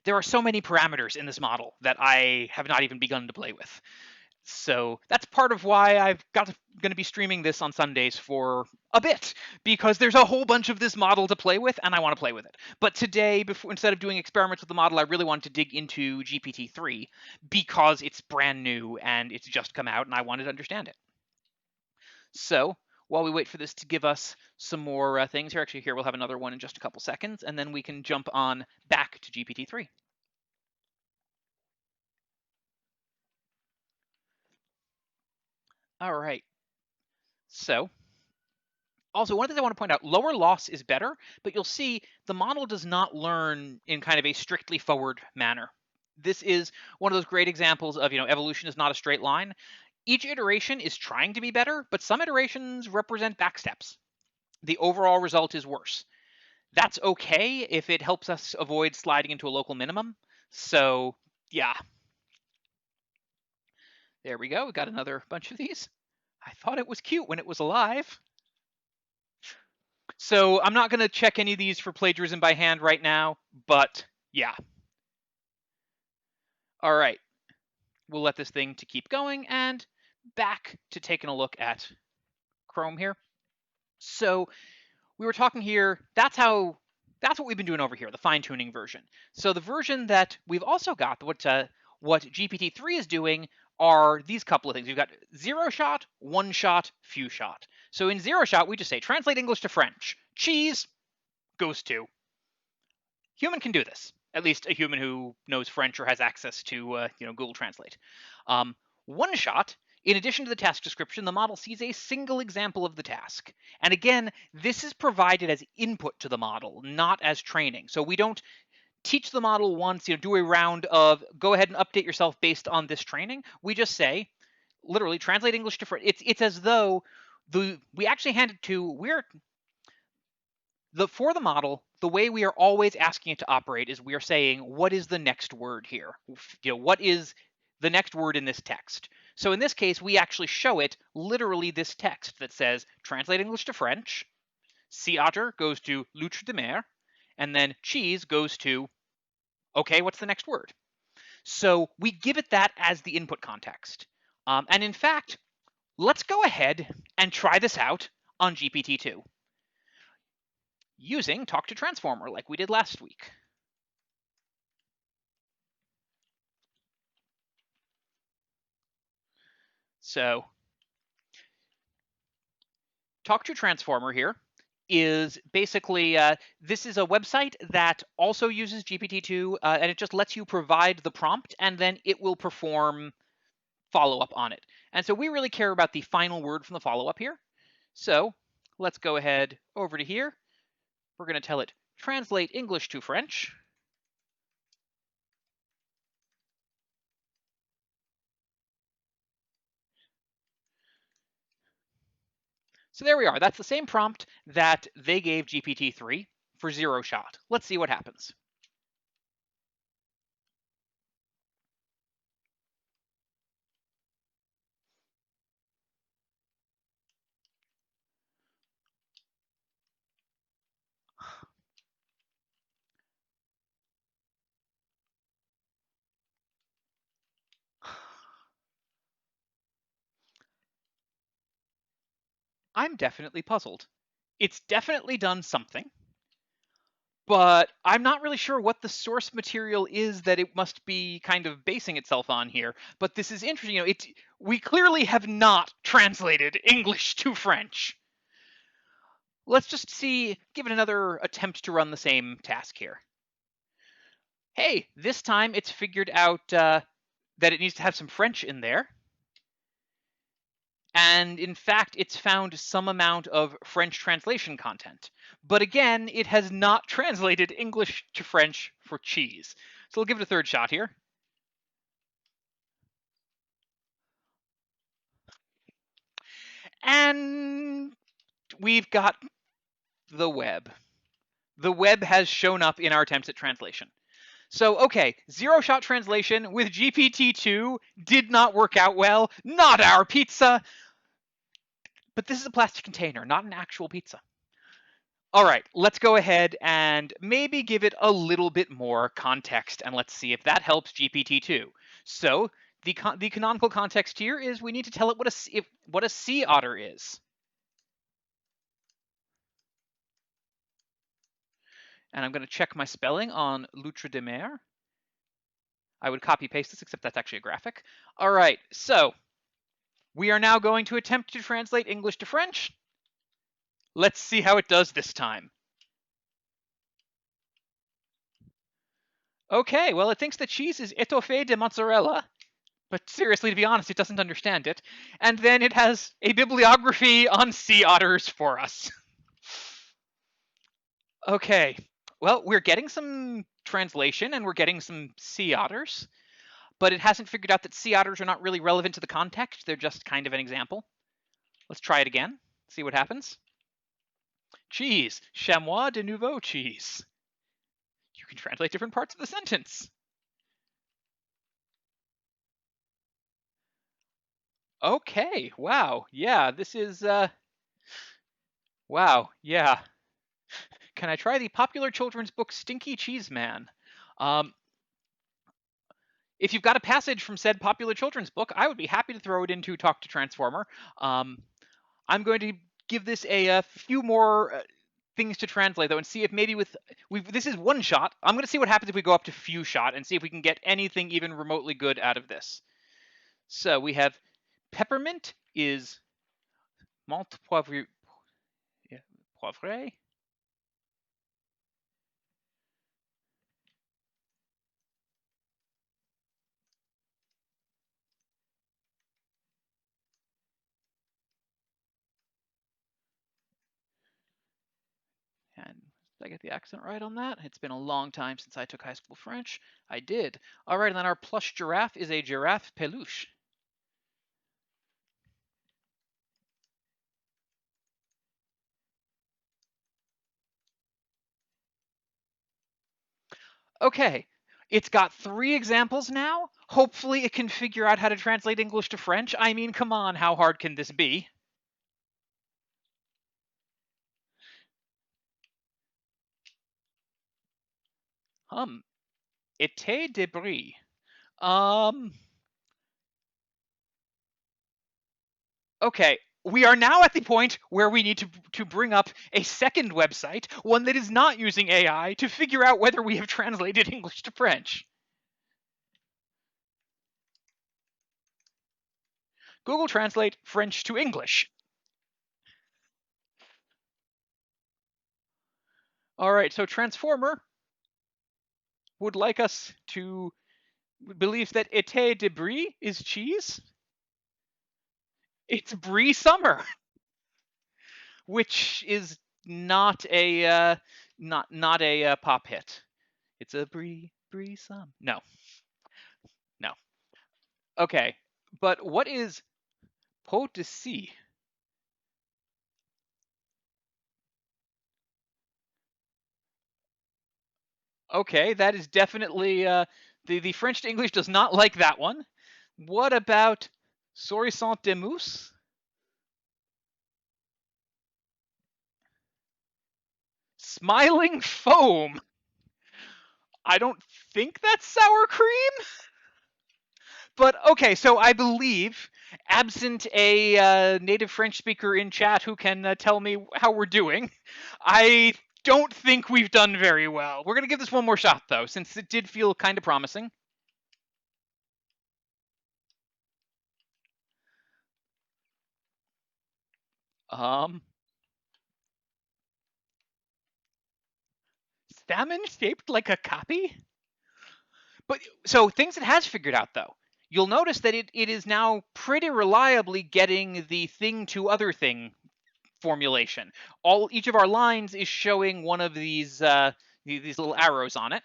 There are so many parameters in this model that I have not even begun to play with. So that's part of why I'm going to be streaming this on Sundays for a bit, because there's a whole bunch of this model to play with, and I want to play with it. But today, instead of doing experiments with the model, I really wanted to dig into GPT-3 because it's brand new and it's just come out, and I wanted to understand it. So while we wait for this to give us some more things here, we'll have another one in just a couple seconds, and then we can jump on back to GPT-3. All right. So also, one thing I want to point out, lower loss is better, but you'll see the model does not learn in kind of a strictly forward manner. This is one of those great examples of, evolution is not a straight line. Each iteration is trying to be better, but some iterations represent backsteps. The overall result is worse. That's okay if it helps us avoid sliding into a local minimum. So yeah, there we go. We got another bunch of these. I thought it was cute when it was alive. So I'm not going to check any of these for plagiarism by hand right now, but yeah. All right, we'll let this thing to keep going, and back to taking a look at Chrome here. So we were talking here, that's what we've been doing over here, the fine-tuning version. So the version that we've also got, what GPT-3 is doing, are these couple of things. We've got zero shot, one shot, few shot. So in zero shot, we just say translate English to French. Cheese goes to. Human can do this. At least a human who knows French or has access to Google Translate. One shot, in addition to the task description, the model sees a single example of the task. And again, this is provided as input to the model, not as training. So we don't teach the model once, do a round of go ahead and update yourself based on this training. We just say, literally, translate English to French. It's as though we actually hand it to for the model, the way we are always asking it to operate is we are saying, what is the next word here? What is the next word in this text? So in this case, we actually show it literally this text that says, translate English to French, sea otter goes to loutre de mer, and then cheese goes to, okay, what's the next word? So we give it that as the input context. And in fact, let's go ahead and try this out on GPT-2. Using Talk to Transformer like we did last week. So Talk to Transformer here is basically, this is a website that also uses GPT-2, and it just lets you provide the prompt, and then it will perform follow-up on it. And so we really care about the final word from the follow-up here. So let's go ahead over to here. We're going to tell it translate English to French. So there we are. That's the same prompt that they gave GPT-3 for zero shot. Let's see what happens. I'm definitely puzzled. It's definitely done something, but I'm not really sure what the source material is that it must be kind of basing itself on here. But this is interesting. We clearly have not translated English to French. Let's just give it another attempt to run the same task here. Hey, this time it's figured out that it needs to have some French in there. And in fact, it's found some amount of French translation content. But again, it has not translated English to French for cheese. So we'll give it a third shot here. And we've got the web. The web has shown up in our attempts at translation. So, okay, zero-shot translation with GPT-2 did not work out well. Not our pizza. But this is a plastic container, not an actual pizza. All right, let's go ahead and maybe give it a little bit more context, and let's see if that helps GPT-2. So the canonical context here is we need to tell it what a sea otter is. And I'm going to check my spelling on loutre de mer. I would copy paste this, except that's actually a graphic. All right, so we are now going to attempt to translate English to French. Let's see how it does this time. Okay, well, it thinks the cheese is étoffé de mozzarella, but seriously, to be honest, it doesn't understand it. And then it has a bibliography on sea otters for us. Okay, well, we're getting some translation and we're getting some sea otters, but it hasn't figured out that sea otters are not really relevant to the context. They're just kind of an example. Let's try it again, see what happens. Cheese, chamois de nouveau cheese. You can translate different parts of the sentence. Okay, wow, yeah, this is, wow, yeah. Can I try the popular children's book Stinky Cheese Man? If you've got a passage from said popular children's book, I would be happy to throw it into Talk to Transformer. I'm going to give this a few more things to translate, though, and see if maybe this is one shot. I'm going to see what happens if we go up to few shot and see if we can get anything even remotely good out of this. So we have peppermint is menthe poivré. Poivré. And did I get the accent right on that? It's been a long time since I took high school French. I did. All right, and then our plush giraffe is a giraffe peluche. Okay, it's got 3 examples now. Hopefully it can figure out how to translate English to French. I mean, come on, how hard can this be? Été débris. Okay, we are now at the point where we need to bring up a second website, one that is not using AI, to figure out whether we have translated English to French. Google Translate French to English. All right, so Transformer would like us to believe that été de brie is cheese. It's brie summer, which is not a Not a pop hit. It's a brie some. No, no. Okay, but what is pot de ci? Okay, that is definitely the French to English does not like that one. What about sourissant de mousse? Smiling foam. I don't think that's sour cream. But okay, so I believe, absent a native French speaker in chat who can tell me how we're doing, I don't think we've done very well. We're going to give this one more shot, though, since it did feel kind of promising. Um, Salmon shaped like a copy? But so things it has figured out, though. You'll notice that it is now pretty reliably getting the thing to other thing formulation. Each of our lines is showing one of these little arrows on it.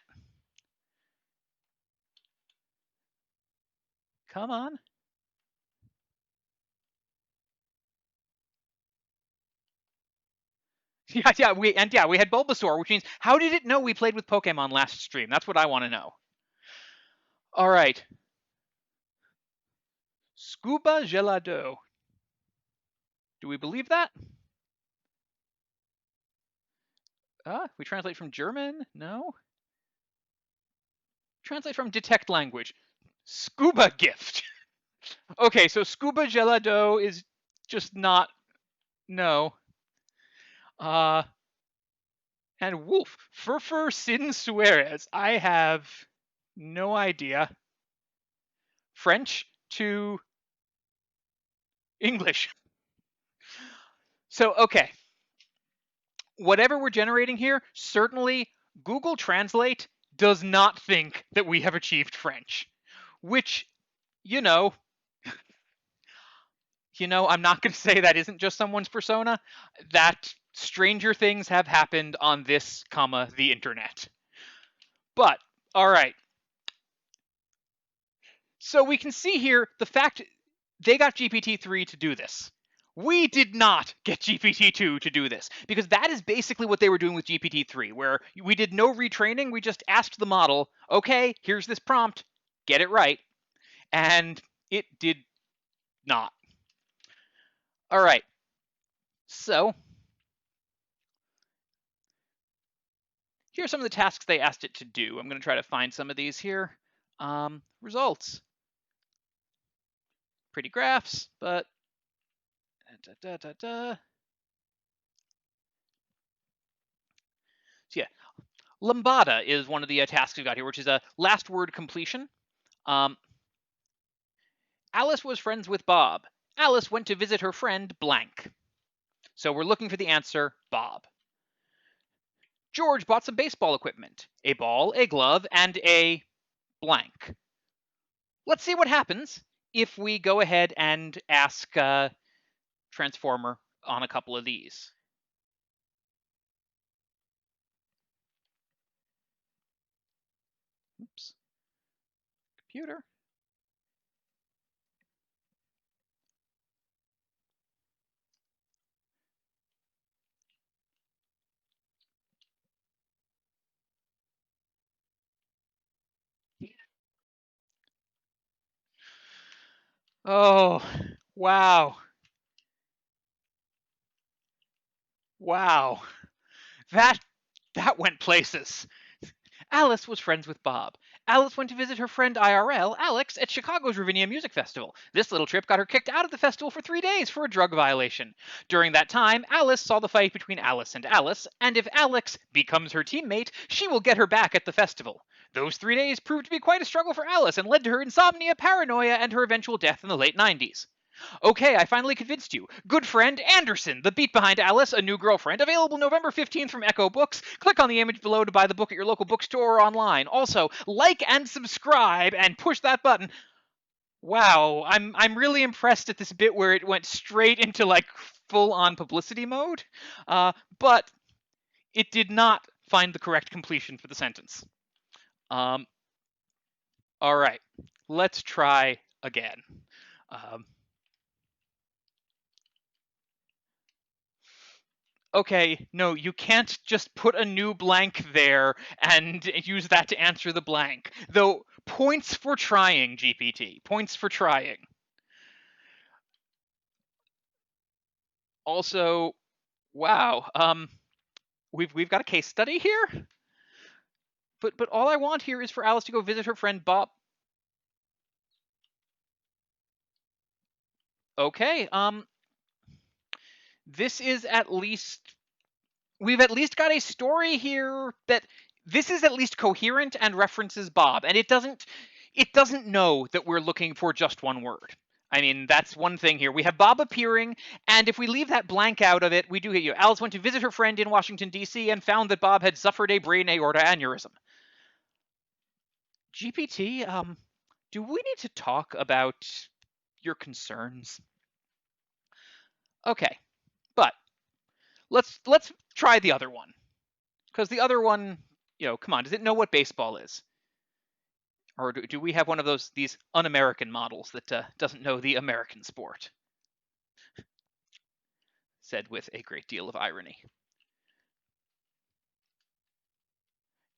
Come on. We had Bulbasaur, which means how did it know we played with Pokemon last stream? That's what I want to know. All right. Scuba gelado. Do we believe that? We translate from German? No. Translate from detect language. Scuba gift. Okay, so scuba gelado is just not no. And wolf. Furfur sin Suarez. I have no idea. French to English. So, okay. Whatever we're generating here, certainly Google Translate does not think that we have achieved French, which, you know, I'm not going to say that isn't just someone's persona. That stranger things have happened on this, the internet. But, all right. So we can see here the fact they got GPT-3 to do this. We did not get GPT-2 to do this, because that is basically what they were doing with GPT-3, where we did no retraining. We just asked the model, okay, here's this prompt, get it right. And it did not. All right. So here's some of the tasks they asked it to do. I'm going to try to find some of these here. Results. Pretty graphs, but So yeah, Lambada is one of the tasks we've got here, which is a last word completion. Alice was friends with Bob. Alice went to visit her friend blank. So we're looking for the answer Bob. George bought some baseball equipment, a ball, a glove, and a blank. Let's see what happens if we go ahead and ask Transformer on a couple of these. Oops. Computer. Oh, wow. Wow. That went places. Alice was friends with Bob. Alice went to visit her friend IRL, Alex, at Chicago's Ravinia Music Festival. This little trip got her kicked out of the festival for 3 days for a drug violation. During that time, Alice saw the fight between Alice, and if Alex becomes her teammate, she will get her back at the festival. Those 3 days proved to be quite a struggle for Alice and led to her insomnia, paranoia, and her eventual death in the late 90s. Okay, I finally convinced you. Good friend Anderson, the beat behind Alice, a new girlfriend, available November 15th from Echo Books. Click on the image below to buy the book at your local bookstore or online. Also, like and subscribe and push that button. Wow, I'm really impressed at this bit where it went straight into like full on publicity mode. But it did not find the correct completion for the sentence. All right, let's try again. Okay, no, you can't just put a new blank there and use that to answer the blank. Though, points for trying, GPT. Points for trying. Also, wow, we've got a case study here? But all I want here is for Alice to go visit her friend Bob. Okay, this is at least, we've at least got a story here that this is at least coherent and references Bob, and it doesn't know that we're looking for just one word. I mean, that's one thing here. We have Bob appearing, and if we leave that blank out of it, we do get you. Alice went to visit her friend in Washington, D.C., and found that Bob had suffered a brain aorta aneurysm. GPT, do we need to talk about your concerns? Okay, but let's try the other one, because the other one, come on, does it know what baseball is? Or do we have one of these un-American models that doesn't know the American sport? Said with a great deal of irony.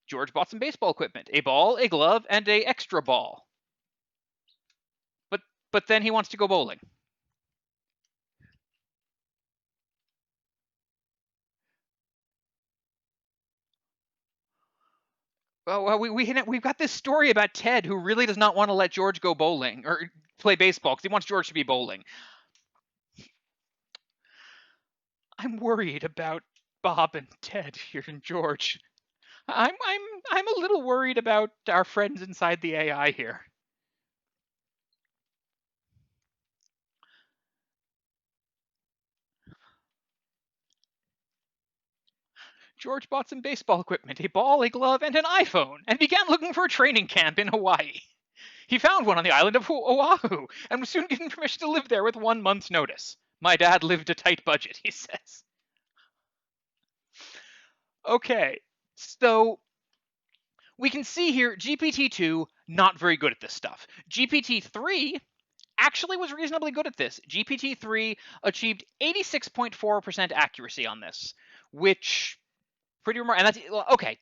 George bought some baseball equipment, a ball, a glove, and a extra ball. But then he wants to go bowling. Well, we've got this story about Ted who really does not want to let George go bowling or play baseball because he wants George to be bowling. I'm worried about Bob and Ted here and George. I'm a little worried about our friends inside the AI here. George bought some baseball equipment, a ball, a glove, and an iPhone, and began looking for a training camp in Hawaii. He found one on the island of Oahu, and was soon given permission to live there with 1 month's notice. My dad lived a tight budget, he says. Okay, so we can see here GPT-2 not very good at this stuff. GPT-3 actually was reasonably good at this. GPT-3 achieved 86.4% accuracy on this, which pretty remarkable. And that's okay.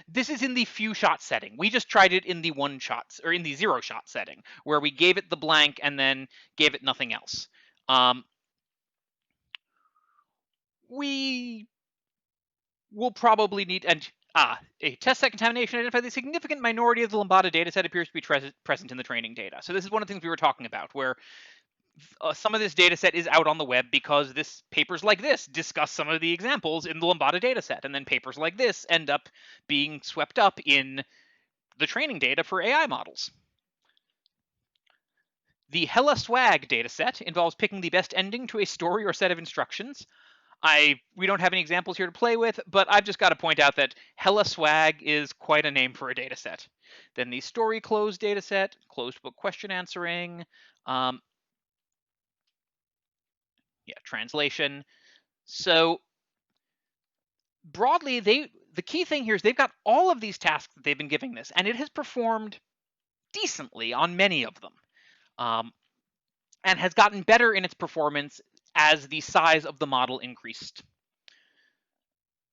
This is in the few shot setting. We just tried it in the one shots or in the 0 shot setting, where we gave it the blank and then gave it nothing else. We will probably need a test set contamination identified the significant minority of the Lambda dataset appears to be present in the training data. So this is one of the things we were talking about, where some of this data set is out on the web because papers like this discuss some of the examples in the Lambda data set, and then papers like this end up being swept up in the training data for AI models. The Hella Swag dataset involves picking the best ending to a story or set of instructions. We don't have any examples here to play with, but I've just got to point out that Hella Swag is quite a name for a dataset. Then the Story Close dataset, closed book question answering, translation. So broadly, the key thing here is they've got all of these tasks that they've been giving this, and it has performed decently on many of them, and has gotten better in its performance as the size of the model increased.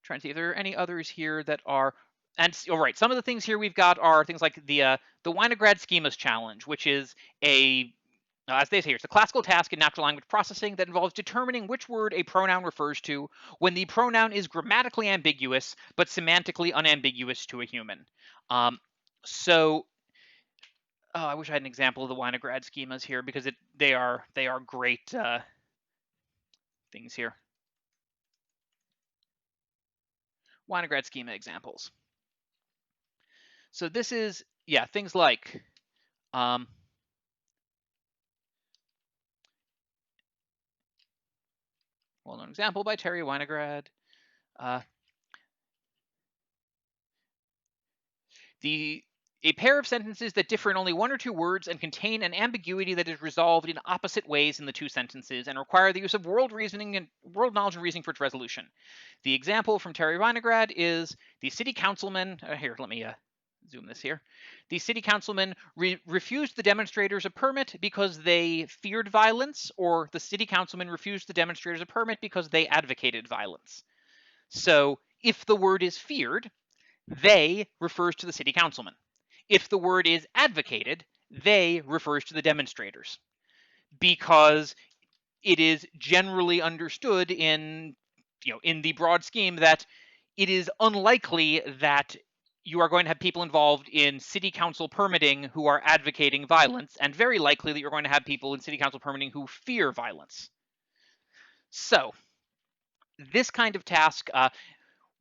Trying to see if there are any others here that are. And all right, some of the things here we've got are things like the Grad Schemas challenge, which is as they say here, it's a classical task in natural language processing that involves determining which word a pronoun refers to when the pronoun is grammatically ambiguous but semantically unambiguous to a human. I wish I had an example of the Grad schemas here because they are great things here. Grad schema examples. So this is things like well-known example by Terry Winograd. The a pair of sentences that differ in only one or two words and contain an ambiguity that is resolved in opposite ways in the two sentences and require the use of world knowledge and reasoning for its resolution. The example from Terry Vinograd is the city councilman. Here, let me zoom this here. The city councilman refused the demonstrators a permit because they feared violence, or the city councilman refused the demonstrators a permit because they advocated violence. So if the word is feared, they refers to the city councilman. If the word is advocated, they refers to the demonstrators, because it is generally understood in the broad scheme that it is unlikely that you are going to have people involved in city council permitting who are advocating violence, and very likely that you're going to have people in city council permitting who fear violence. So this kind of task,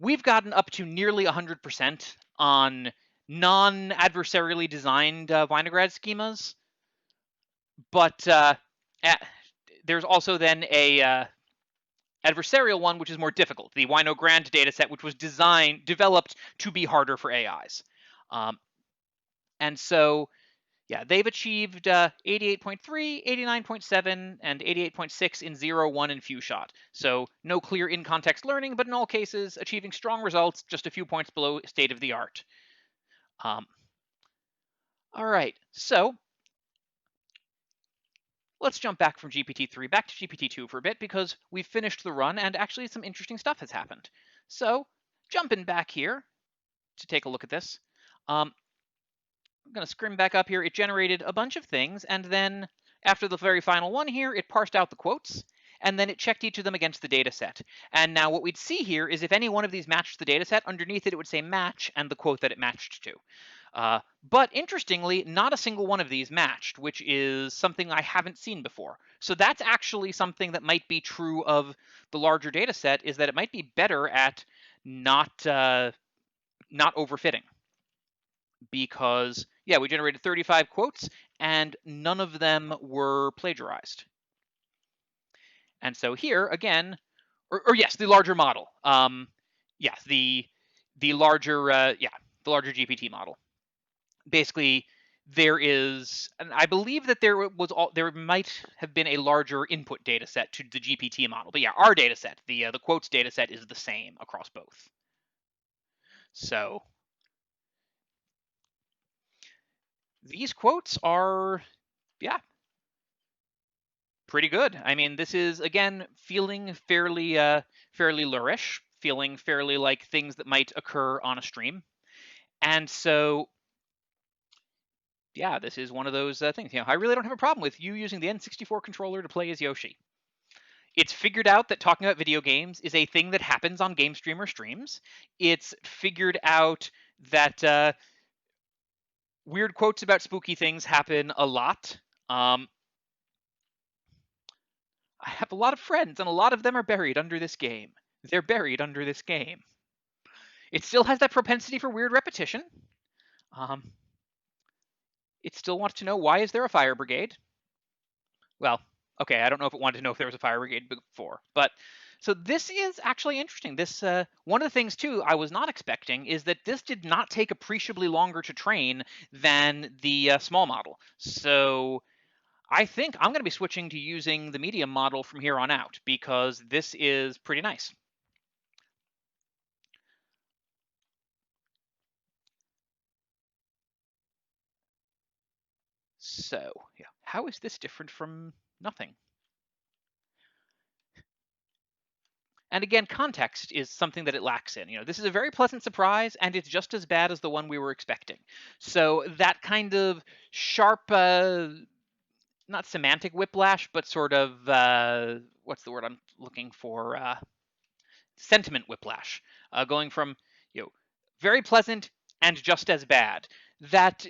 we've gotten up to nearly 100% on non-adversarially designed Vinograd schemas, but there's also then a adversarial one, which is more difficult, the Wino Grand dataset, which was developed to be harder for AIs. And so, yeah, they've achieved 88.3, 89.7, and 88.6 in 0, 1, and few shot. So no clear in-context learning, but in all cases, achieving strong results just a few points below state of the art. All right, so let's jump back from GPT-3 back to GPT-2 for a bit, because we've finished the run and actually some interesting stuff has happened. So jumping back here to take a look at this, I'm going to scrim back up here. It generated a bunch of things, and then after the very final one here, it parsed out the quotes, and then it checked each of them against the data set. And now what we'd see here is if any one of these matched the data set, underneath it, it would say match and the quote that it matched to. But interestingly, not a single one of these matched, which is something I haven't seen before. So that's actually something that might be true of the larger data set, is that it might be better at not overfitting. Because, yeah, we generated 35 quotes, and none of them were plagiarized. And so here, again, or yes, the larger model. Yes, the larger GPT model. Basically, there is, and I believe that there might have been a larger input data set to the GPT model. But yeah, our data set, the quotes data set, is the same across both. So these quotes are, yeah, pretty good. I mean, this is, again, feeling fairly lurish, feeling fairly like things that might occur on a stream. And so, yeah, this is one of those things. I really don't have a problem with you using the N64 controller to play as Yoshi. It's figured out that talking about video games is a thing that happens on Game Streamer streams. It's figured out that weird quotes about spooky things happen a lot. I have a lot of friends, and a lot of them are buried under this game. They're buried under this game. It still has that propensity for weird repetition. It still wants to know, why is there a fire brigade? Well, okay, I don't know if it wanted to know if there was a fire brigade before, but so this is actually interesting. This one of the things too I was not expecting is that this did not take appreciably longer to train than the small model. So I think I'm going to be switching to using the medium model from here on out, because this is pretty nice. So, yeah, how is this different from nothing? And again, context is something that it lacks in. This is a very pleasant surprise, and it's just as bad as the one we were expecting. So that kind of sharp, not semantic whiplash, but sort of, what's the word I'm looking for? Sentiment whiplash, going from, very pleasant and just as bad. That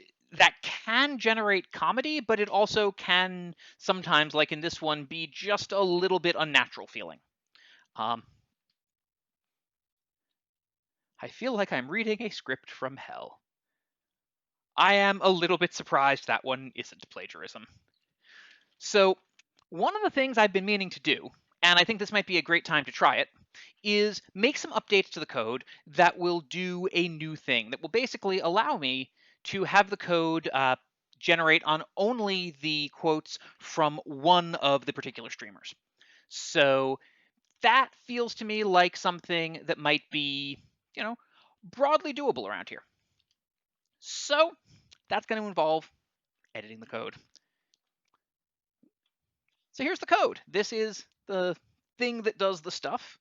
can generate comedy, but it also can sometimes, like in this one, be just a little bit unnatural feeling. I feel like I'm reading a script from hell. I am a little bit surprised that one isn't plagiarism. So one of the things I've been meaning to do, and I think this might be a great time to try it, is make some updates to the code that will do a new thing, that will basically allow me to have the code generate on only the quotes from one of the particular streamers. So that feels to me like something that might be, broadly doable around here. So that's going to involve editing the code. So here's the code. This is the thing that does the stuff.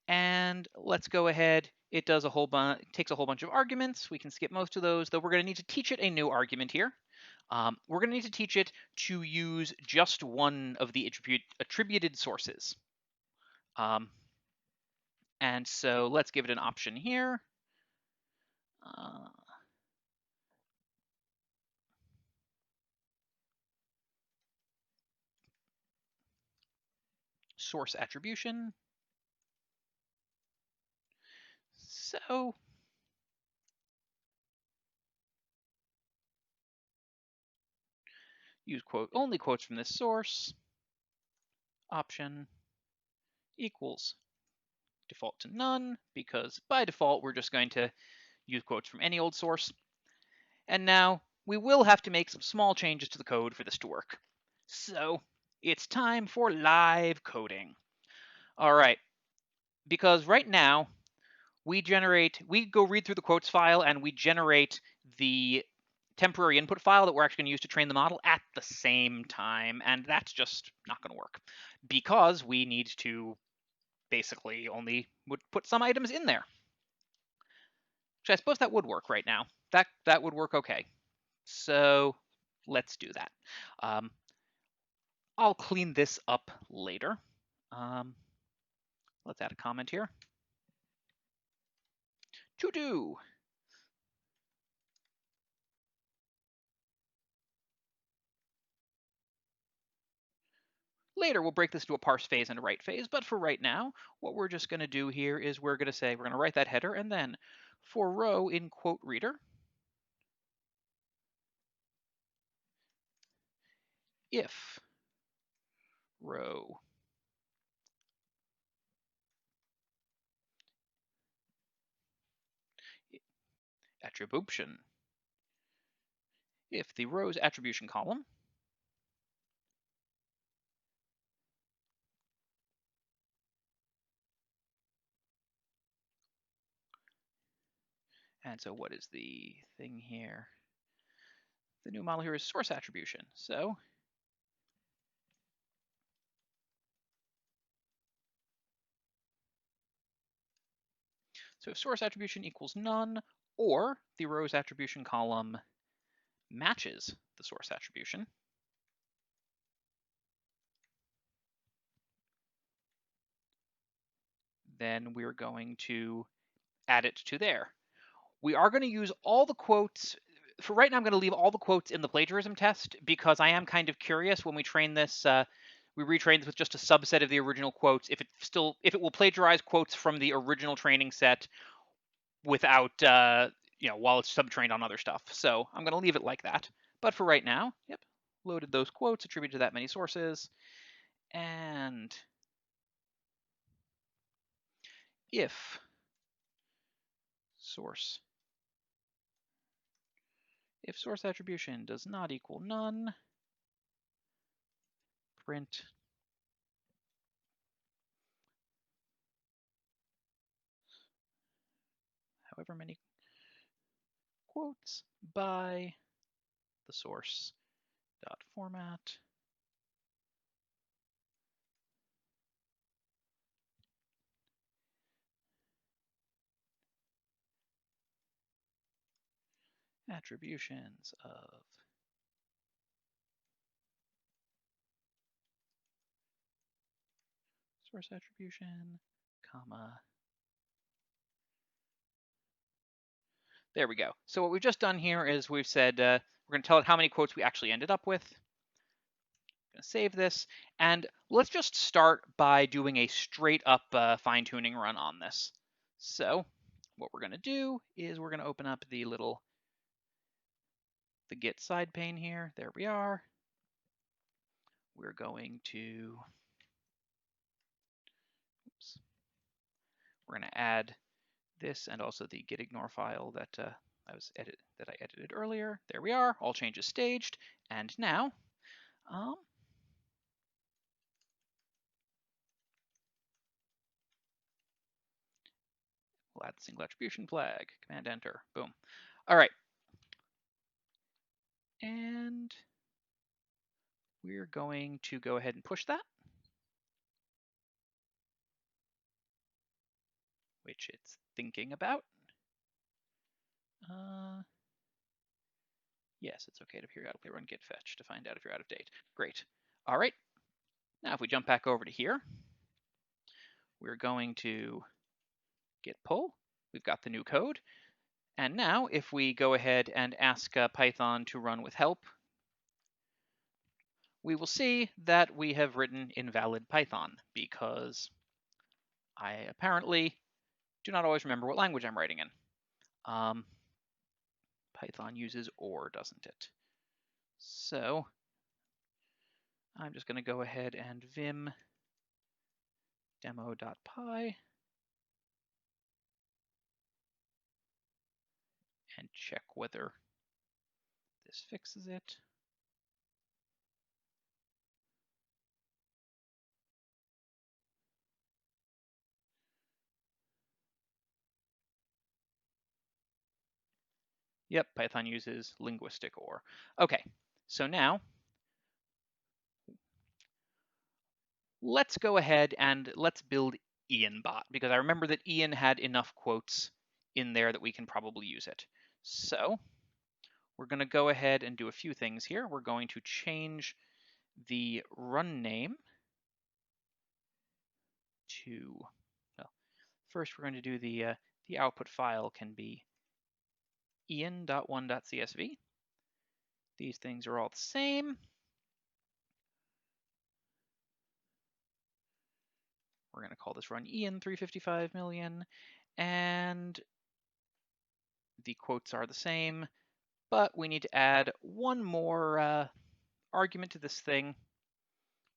And let's go ahead. It does a whole bunch, takes a whole bunch of arguments. We can skip most of those, though we're going to need to teach it a new argument here. We're going to need to teach it to use just one of the attributed sources. And so let's give it an option here. Source attribution. So use only quotes from this source. Option equals default to none, because by default we're just going to use quotes from any old source. And now we will have to make some small changes to the code for this to work. So it's time for live coding. All right, because right now we go read through the quotes file and we generate the temporary input file that we're actually going to use to train the model at the same time. And that's just not going to work because we need to basically only put some items in there. Which I suppose that would work right now. That would work okay. So let's do that. I'll clean this up later. Let's add a comment here. To do. Later, we'll break this to a parse phase and a write phase, but for right now, what we're just going to do here is we're going to write that header, and then for row in quote reader, if row attribution, if the row's attribution column and so what is the thing here? The new model here is source attribution. So if source attribution equals none, or the row's attribution column matches the source attribution, then we're going to add it to there. We are going to use all the quotes. For right now, I'm going to leave all the quotes in the plagiarism test because I am kind of curious when we train this. We retrain this with just a subset of the original quotes. If it will plagiarize quotes from the original training set without, while it's subtrained on other stuff. So I'm going to leave it like that. But for right now, yep, loaded those quotes attributed to that many sources. And if source attribution does not equal none, print however many quotes by the source dot format attributions of source attribution, comma. There we go. So what we've just done here is we've said we're going to tell it how many quotes we actually ended up with. I'm going to save this, and let's just start by doing a straight up fine-tuning run on this. So what we're going to do is we're going to open up the Git side pane here. There we are. We're going to, we're going to add this and also the git ignore file that that I edited earlier. There we are, all changes staged. And now, we'll add the single attribution flag, Command Enter, boom. All right. And we're going to go ahead and push that, which it's thinking about. Yes, it's okay to periodically run git fetch to find out if you're out of date. Great. All right. Now, if we jump back over to here, we're going to git pull. We've got the new code. And now, if we go ahead and ask Python to run with help, we will see that we have written invalid Python because I apparently do not always remember what language I'm writing in. Python uses or, doesn't it? So I'm just going to go ahead and vim demo.py and check whether this fixes it. Yep, Python uses linguistic or. Okay, so now let's go ahead and let's build IanBot, because I remember that Ian had enough quotes in there that we can probably use it. So we're going to go ahead and do a few things here. We're going to change the run name to, well, first we're going to do the output file can be ian.1.csv. These things are all the same. We're going to call this run Ian 355 million, and the quotes are the same, but we need to add one more argument to this thing,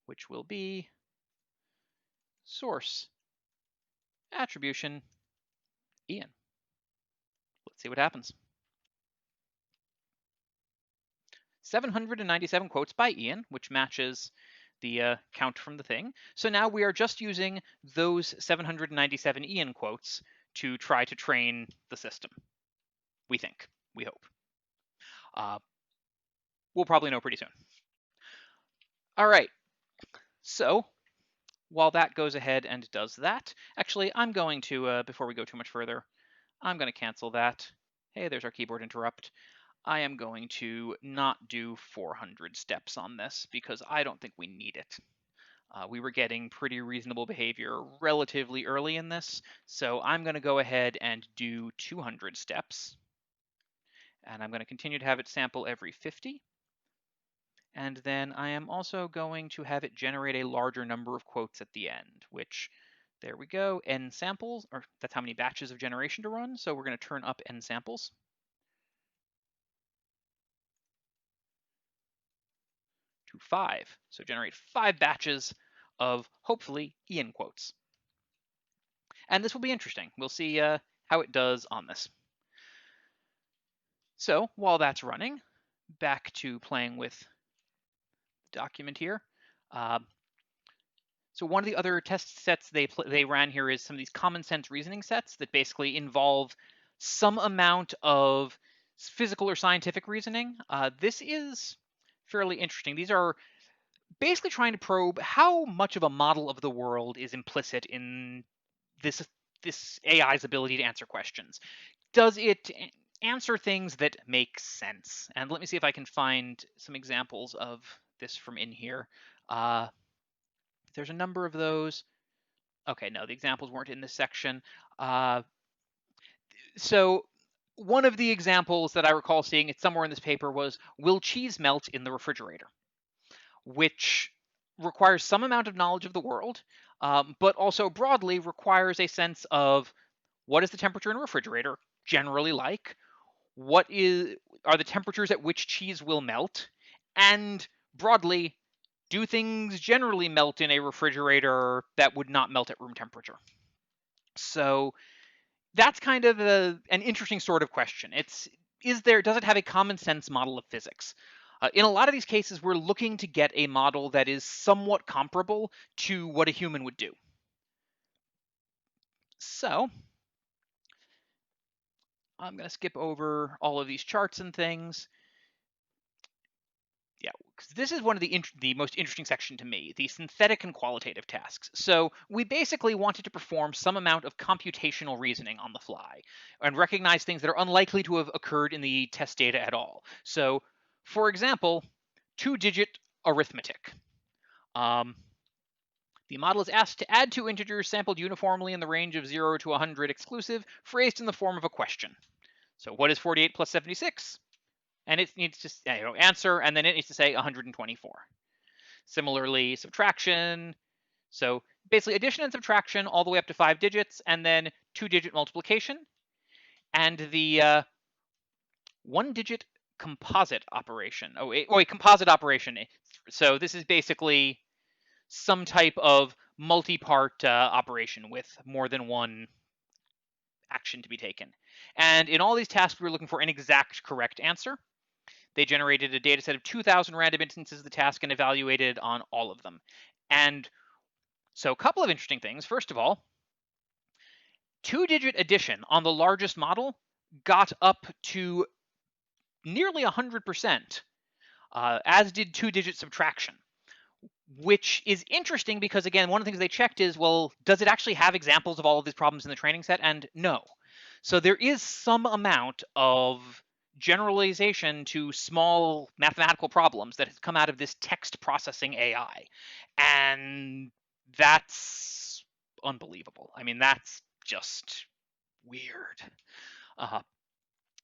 which will be source attribution Ian. Let's see what happens. 797 quotes by Ian, which matches the count from the thing. So now we are just using those 797 Ian quotes to try to train the system. We think, we hope. We'll probably know pretty soon. All right, so while that goes ahead and does that, actually, I'm going to, before we go too much further, I'm going to cancel that. Hey, there's our keyboard interrupt. I am going to not do 400 steps on this because I don't think we need it. We were getting pretty reasonable behavior relatively early in this, so I'm going to go ahead and do 200 steps. And I'm going to continue to have it sample every 50. And then I am also going to have it generate a larger number of quotes at the end, which, there we go, n samples, or that's how many batches of generation to run. So we're going to turn up n samples to 5. So generate 5 batches of, hopefully, Ian quotes. And this will be interesting. We'll see how it does on this. So while that's running, back to playing with the document here. So one of the other test sets they ran here is some of these common sense reasoning sets that basically involve some amount of physical or scientific reasoning. This is fairly interesting. These are basically trying to probe how much of a model of the world is implicit in this AI's ability to answer questions. Does it answer things that make sense? And let me see if I can find some examples of this from in here. There's a number of those. Okay, no, the examples weren't in this section. So one of the examples that I recall seeing, it's somewhere in this paper, was, will cheese melt in the refrigerator? Which requires some amount of knowledge of the world, but also broadly requires a sense of what is the temperature in a refrigerator generally like? What are the temperatures at which cheese will melt? And broadly, do things generally melt in a refrigerator that would not melt at room temperature? So that's kind of an interesting sort of question. It's does it have a common sense model of physics? In a lot of these cases, we're looking to get a model that is somewhat comparable to what a human would do. So I'm going to skip over all of these charts and things. Yeah, because this is one of the most interesting section to me, the synthetic and qualitative tasks. So we basically wanted to perform some amount of computational reasoning on the fly and recognize things that are unlikely to have occurred in the test data at all. So, for example, two-digit arithmetic. The model is asked to add two integers sampled uniformly in the range of 0 to 100 exclusive, phrased in the form of a question. So what is 48 plus 76? And it needs to answer, and then it needs to say 124. Similarly, subtraction. So basically addition and subtraction all the way up to 5 digits, and then two-digit multiplication. And the one-digit composite operation. Wait, composite operation. So this is basically some type of multi-part operation with more than one action to be taken. And in all these tasks, we were looking for an exact correct answer. They generated a data set of 2,000 random instances of the task and evaluated on all of them. And so a couple of interesting things. First of all, two-digit addition on the largest model got up to nearly 100%, as did two-digit subtraction, which is interesting because, again, one of the things they checked is, well, does it actually have examples of all of these problems in the training set? And no. So there is some amount of generalization to small mathematical problems that has come out of this text processing AI. And that's unbelievable. I mean, that's just weird.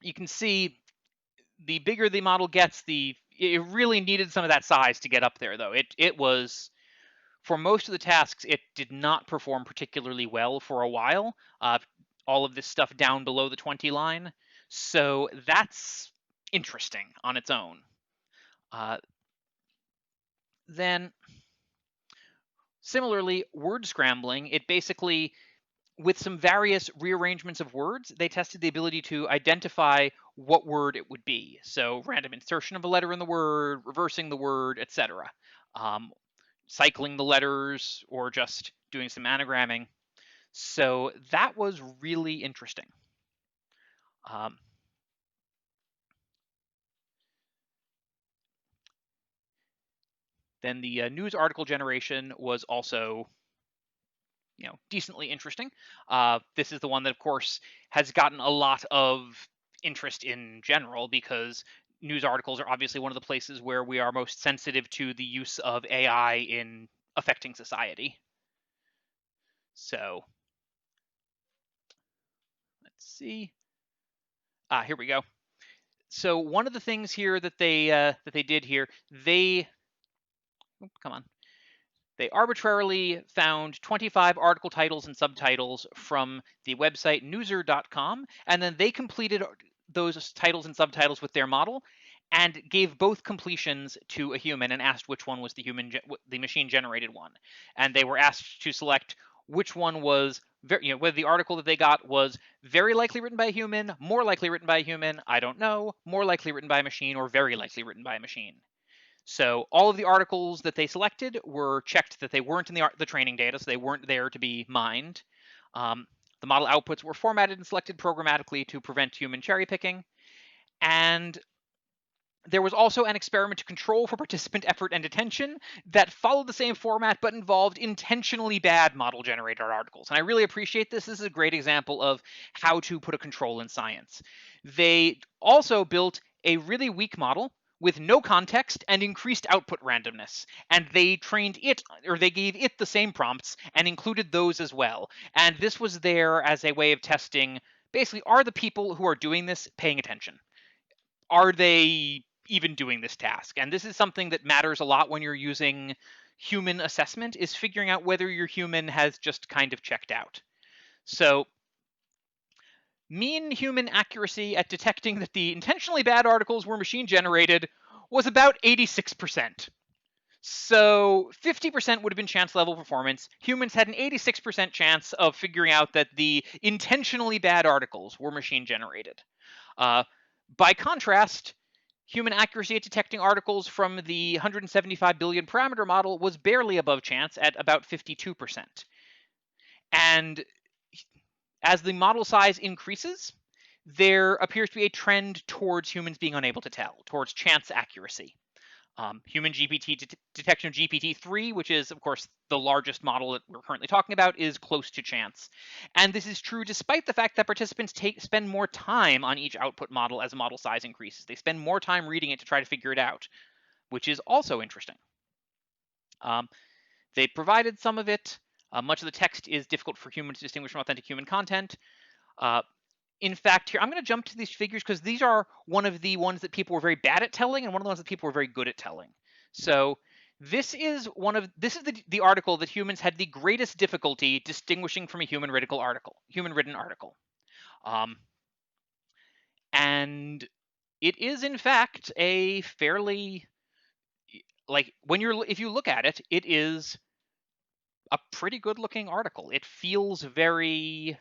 You can see the bigger the model gets, it really needed some of that size to get up there, though. It was, for most of the tasks, it did not perform particularly well for a while. All of this stuff down below the 20 line. So that's interesting on its own. Then, similarly, word scrambling, it basically, with some various rearrangements of words, they tested the ability to identify what word it would be. So random insertion of a letter in the word, reversing the word, etc. Cycling the letters, or just doing some anagramming. So that was really interesting. Then the news article generation was also, decently interesting. This is the one that, of course, has gotten a lot of interest in general because news articles are obviously one of the places where we are most sensitive to the use of AI in affecting society. So let's see. Here we go. So one of the things here that they did here, come on. They arbitrarily found 25 article titles and subtitles from the website newser.com, and then they completed those titles and subtitles with their model and gave both completions to a human and asked which one was the machine-generated one. And they were asked to select which one was, whether the article that they got was very likely written by a human, more likely written by a human, I don't know, more likely written by a machine, or very likely written by a machine. So all of the articles that they selected were checked that they weren't in the training data, so they weren't there to be mined. The model outputs were formatted and selected programmatically to prevent human cherry picking. And there was also an experiment to control for participant effort and attention that followed the same format but involved intentionally bad model-generated articles. And I really appreciate this. This is a great example of how to put a control in science. They also built a really weak model with no context and increased output randomness. And they trained it, or they gave it the same prompts and included those as well. And this was there as a way of testing, basically, are the people who are doing this paying attention? Are they even doing this task? And this is something that matters a lot when you're using human assessment, is figuring out whether your human has just kind of checked out. So mean human accuracy at detecting that the intentionally bad articles were machine generated was about 86%. So 50% would have been chance level performance. Humans had an 86% chance of figuring out that the intentionally bad articles were machine generated. By contrast, human accuracy at detecting articles from the 175 billion parameter model was barely above chance at about 52%. And as the model size increases, there appears to be a trend towards humans being unable to tell, towards chance accuracy. Human GPT detection of GPT-3, which is, of course, the largest model that we're currently talking about, is close to chance. And this is true despite the fact that participants spend more time on each output model as model size increases. They spend more time reading it to try to figure it out, which is also interesting. They provided some of it. Much of the text is difficult for humans to distinguish from authentic human content. In fact, here I'm going to jump to these figures because these are one of the ones that people were very bad at telling and one of the ones that people were very good at telling. So this is the article that humans had the greatest difficulty distinguishing from a human written article. And it is in fact a fairly, like, if you look at it, it is a pretty good looking article. It feels very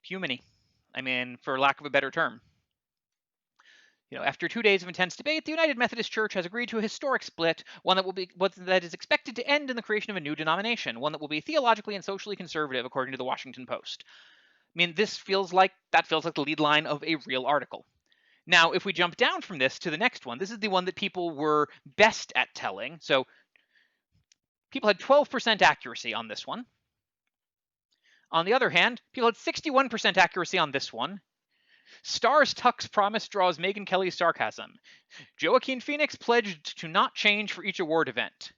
human-y. I mean, for lack of a better term. After 2 days of intense debate, the United Methodist Church has agreed to a historic split, one that is expected to end in the creation of a new denomination, one that will be theologically and socially conservative, according to the Washington Post. I mean, that feels like the lead line of a real article. Now, if we jump down from this to the next one, this is the one that people were best at telling. So people had 12% accuracy on this one. On the other hand, people had 61% accuracy on this one. Stars Tuck's promise draws Megyn Kelly's sarcasm. Joaquin Phoenix pledged to not change for each award event.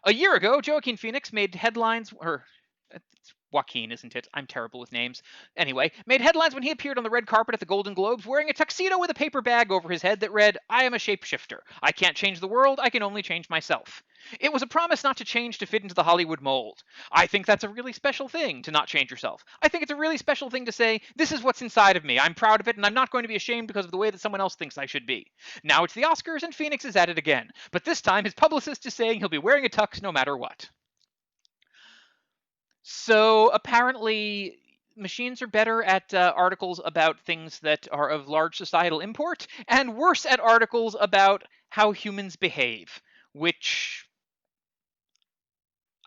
A year ago, Joaquin Phoenix made headlines, or it's Joaquin, isn't it? I'm terrible with names. Anyway, made headlines when he appeared on the red carpet at the Golden Globes wearing a tuxedo with a paper bag over his head that read, "I am a shapeshifter. I can't change the world, I can only change myself." It was a promise not to change to fit into the Hollywood mold. I think that's a really special thing, to not change yourself. I think it's a really special thing to say, this is what's inside of me, I'm proud of it, and I'm not going to be ashamed because of the way that someone else thinks I should be. Now it's the Oscars, and Phoenix is at it again. But this time, his publicist is saying he'll be wearing a tux no matter what. So apparently, machines are better at articles about things that are of large societal import, and worse at articles about how humans behave, which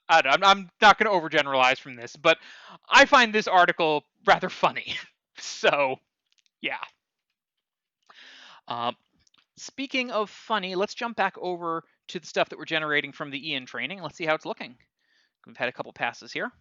I'm not going to overgeneralize from this, but I find this article rather funny. So, yeah. Speaking of funny, let's jump back over to the stuff that we're generating from the Ian training. Let's see how it's looking. We've had a couple passes here.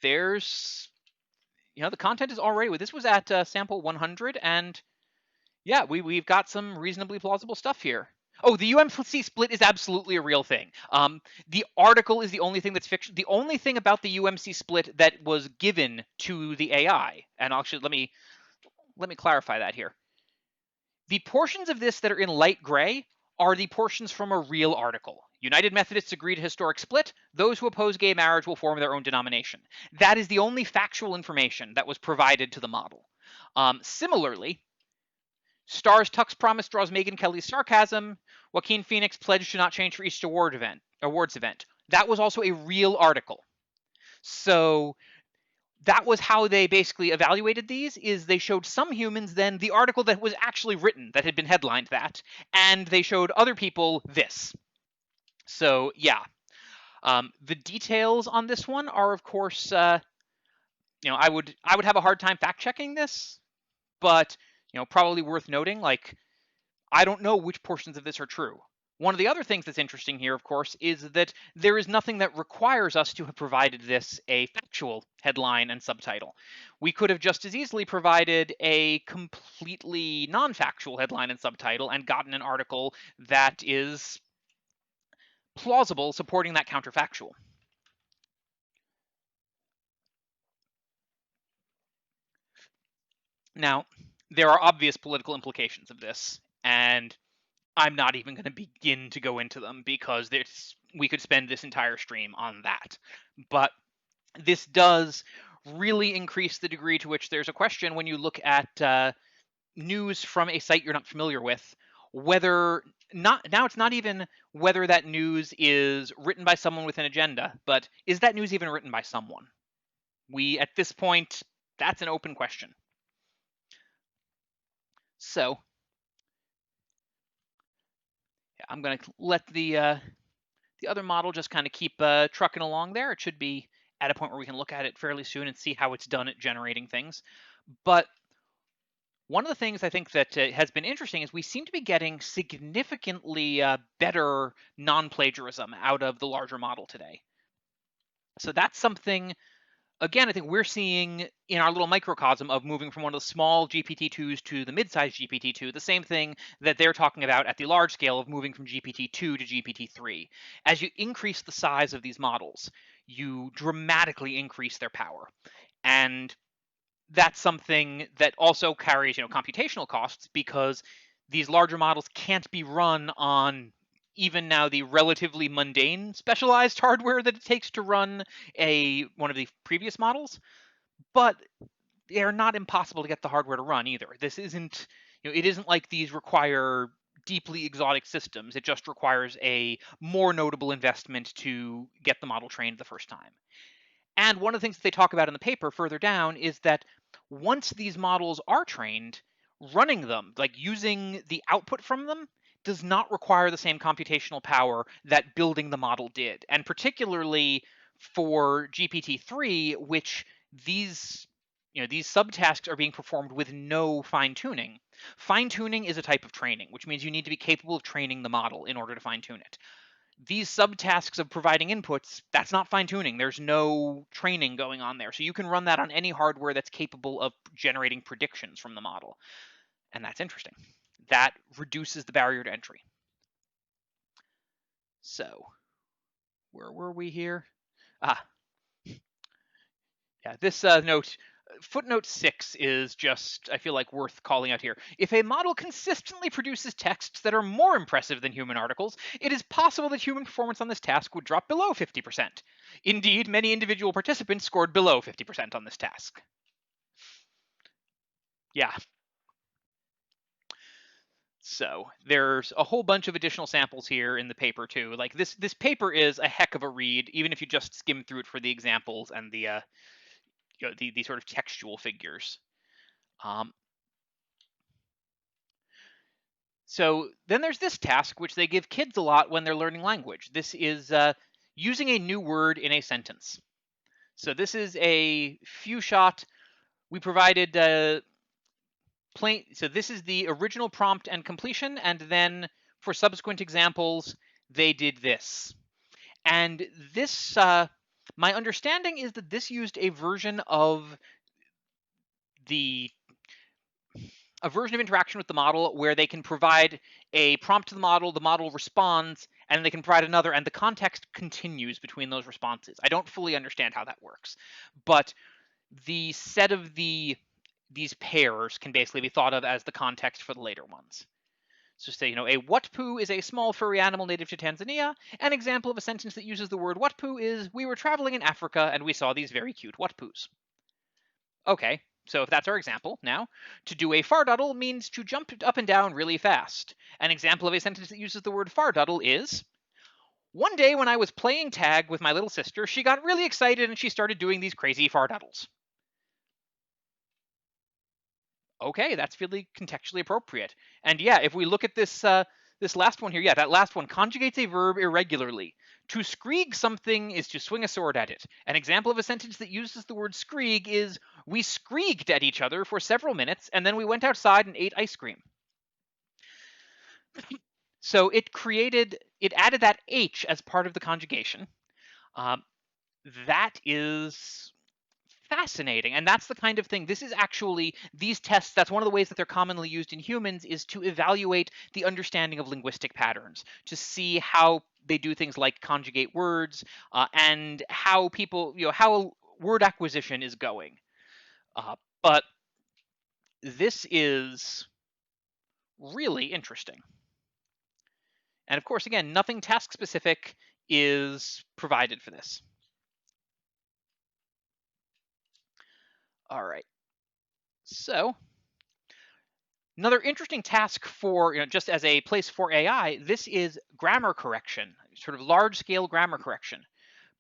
There's, the content is already, this was at sample 100, and yeah, we've got some reasonably plausible stuff here. Oh, the UMC split is absolutely a real thing. The article is the only thing that's fiction. The only thing about the UMC split that was given to the AI, and actually let me clarify that here. The portions of this that are in light gray are the portions from a real article. United Methodists agree to historic split. Those who oppose gay marriage will form their own denomination. That is the only factual information that was provided to the model. Similarly, Stars Tuck's promise draws Megyn Kelly's sarcasm. Joaquin Phoenix pledged to not change for each awards event. That was also a real article. So that was how they basically evaluated these, is they showed some humans then the article that was actually written, that had been headlined that, and they showed other people this. So yeah, the details on this one are, of course, I would have a hard time fact checking this, but probably worth noting. Like, I don't know which portions of this are true. One of the other things that's interesting here, of course, is that there is nothing that requires us to have provided this a factual headline and subtitle. We could have just as easily provided a completely non-factual headline and subtitle and gotten an article that is plausible, supporting that counterfactual. Now, there are obvious political implications of this, and I'm not even going to begin to go into them because we could spend this entire stream on that. But this does really increase the degree to which there's a question when you look at news from a site you're not familiar with, whether not now it's not even whether that news is written by someone with an agenda, but is that news even written by someone? We at this point, that's an open question. So yeah, I'm going to let the other model just kind of keep trucking along there. It should be at a point where we can look at it fairly soon and see how it's done at generating things. But one of the things I think that has been interesting is we seem to be getting significantly better non-plagiarism out of the larger model today. So that's something, again, I think we're seeing in our little microcosm of moving from one of the small GPT-2s to the mid-sized GPT-2, the same thing that they're talking about at the large scale of moving from GPT-2 to GPT-3. As you increase the size of these models, you dramatically increase their power. And that's something that also carries, computational costs, because these larger models can't be run on even now the relatively mundane specialized hardware that it takes to run one of the previous models, but they're not impossible to get the hardware to run either. This isn't, it isn't like these require deeply exotic systems. It just requires a more notable investment to get the model trained the first time. And one of the things that they talk about in the paper further down is that once these models are trained, running them, like using the output from them, does not require the same computational power that building the model did. And particularly for GPT-3, which these these subtasks are being performed with no fine tuning. Fine tuning is a type of training, which means you need to be capable of training the model in order to fine tune it. These subtasks of providing inputs, that's not fine tuning. There's no training going on there. So you can run that on any hardware that's capable of generating predictions from the model. And that's interesting. That reduces the barrier to entry. So where were we here? Ah, yeah, this footnote 6 is just, I feel like, worth calling out here. If a model consistently produces texts that are more impressive than human articles, it is possible that human performance on this task would drop below 50%. Indeed, many individual participants scored below 50% on this task. Yeah. So there's a whole bunch of additional samples here in the paper too. Like this paper is a heck of a read, even if you just skim through it for the examples and the sort of textual figures. So then there's this task, which they give kids a lot when they're learning language. This is using a new word in a sentence. So this is a few shot. We provided plain. So this is the original prompt and completion, and then for subsequent examples, they did this. And this, my understanding is that this used a version of interaction with the model where they can provide a prompt to the model responds, and they can provide another, and the context continues between those responses. I don't fully understand how that works, but the set of these pairs can basically be thought of as the context for the later ones. So say, a watpu is a small furry animal native to Tanzania. An example of a sentence that uses the word watpu is, we were traveling in Africa and we saw these very cute watpus. Okay, so if that's our example, now, to do a fardoddle means to jump up and down really fast. An example of a sentence that uses the word fardoddle is, one day when I was playing tag with my little sister, she got really excited and she started doing these crazy fardoddles. Okay, that's really contextually appropriate. And yeah, if we look at this this last one here, yeah, that last one conjugates a verb irregularly. To screeg something is to swing a sword at it. An example of a sentence that uses the word screeg is, we screeged at each other for several minutes, and then we went outside and ate ice cream. So it added that H as part of the conjugation. That is fascinating. And that's the kind of thing, this is actually, these tests, that's one of the ways that they're commonly used in humans, is to evaluate the understanding of linguistic patterns, to see how they do things like conjugate words, and how people, how word acquisition is going. But this is really interesting. And of course, again, nothing task specific is provided for this. All right. So Another interesting task for, just as a place for AI, this is grammar correction, sort of large-scale grammar correction.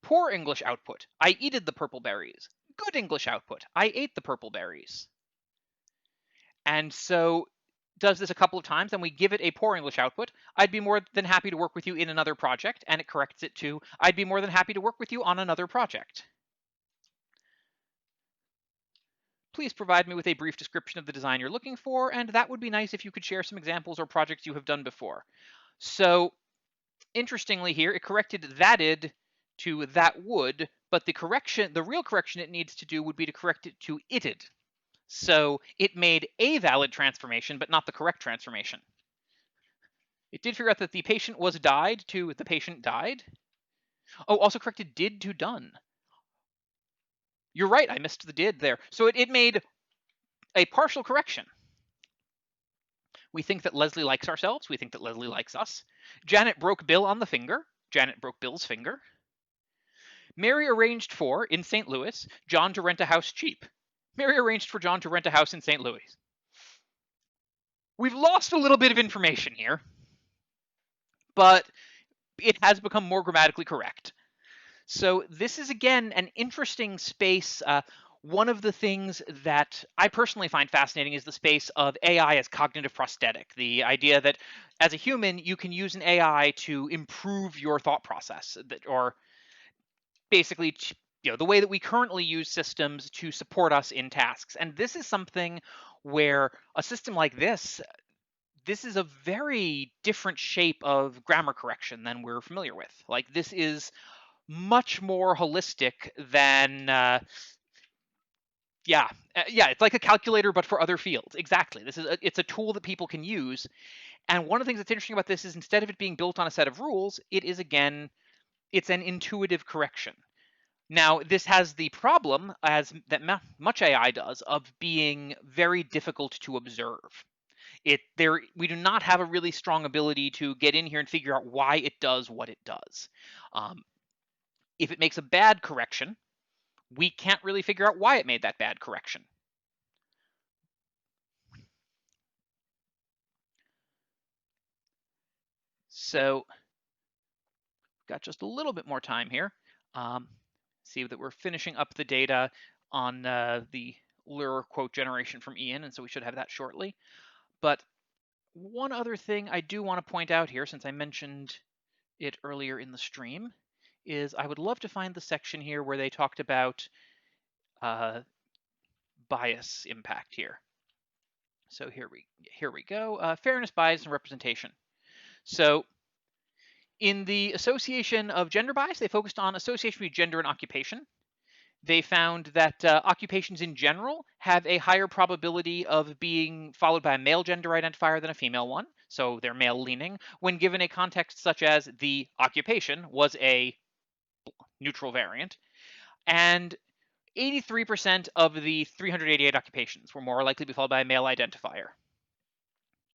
Poor English output, I eated the purple berries. Good English output, I ate the purple berries. And so does this a couple of times, and we give it a poor English output. I'd be more than happy to work with you in another project, and it corrects it to, I'd be more than happy to work with you on another project. Please provide me with a brief description of the design you're looking for, and that would be nice if you could share some examples or projects you have done before. So interestingly here, it corrected that'd to that would, but the real correction it needs to do would be to correct it to it'd. So it made a valid transformation, but not the correct transformation. It did figure out that the patient was died to the patient died. Oh, also corrected did to done. You're right, I missed the did there. So it made a partial correction. We think that Leslie likes ourselves. We think that Leslie likes us. Janet broke Bill on the finger. Janet broke Bill's finger. Mary arranged for, in St. Louis, John to rent a house cheap. Mary arranged for John to rent a house in St. Louis. We've lost a little bit of information here, but it has become more grammatically correct. So this is, again, an interesting space. One of the things that I personally find fascinating is the space of AI as cognitive prosthetic, the idea that as a human, you can use an AI to improve your thought process, or basically, the way that we currently use systems to support us in tasks. And this is something where a system like this is a very different shape of grammar correction than we're familiar with. Like, this is much more holistic than it's like a calculator but for other fields. Exactly. It's a tool that people can use. And one of the things that's interesting about this is, instead of it being built on a set of rules, it's an intuitive correction. Now, this has the problem, as that much AI does, of being very difficult to observe. We do not have a really strong ability to get in here and figure out why it does what it does. If it makes a bad correction, we can't really figure out why it made that bad correction. So, got just a little bit more time here. See that we're finishing up the data on the lure quote generation from Ian, and so we should have that shortly. But one other thing I do want to point out here, since I mentioned it earlier in the stream, is I would love to find the section here where they talked about bias impact here. So here we go. Fairness, bias, and representation. So in the association of gender bias, they focused on association between gender and occupation. They found that occupations in general have a higher probability of being followed by a male gender identifier than a female one, so they're male leaning, when given a context such as the occupation was a neutral variant. And 83% of the 388 occupations were more likely to be followed by a male identifier.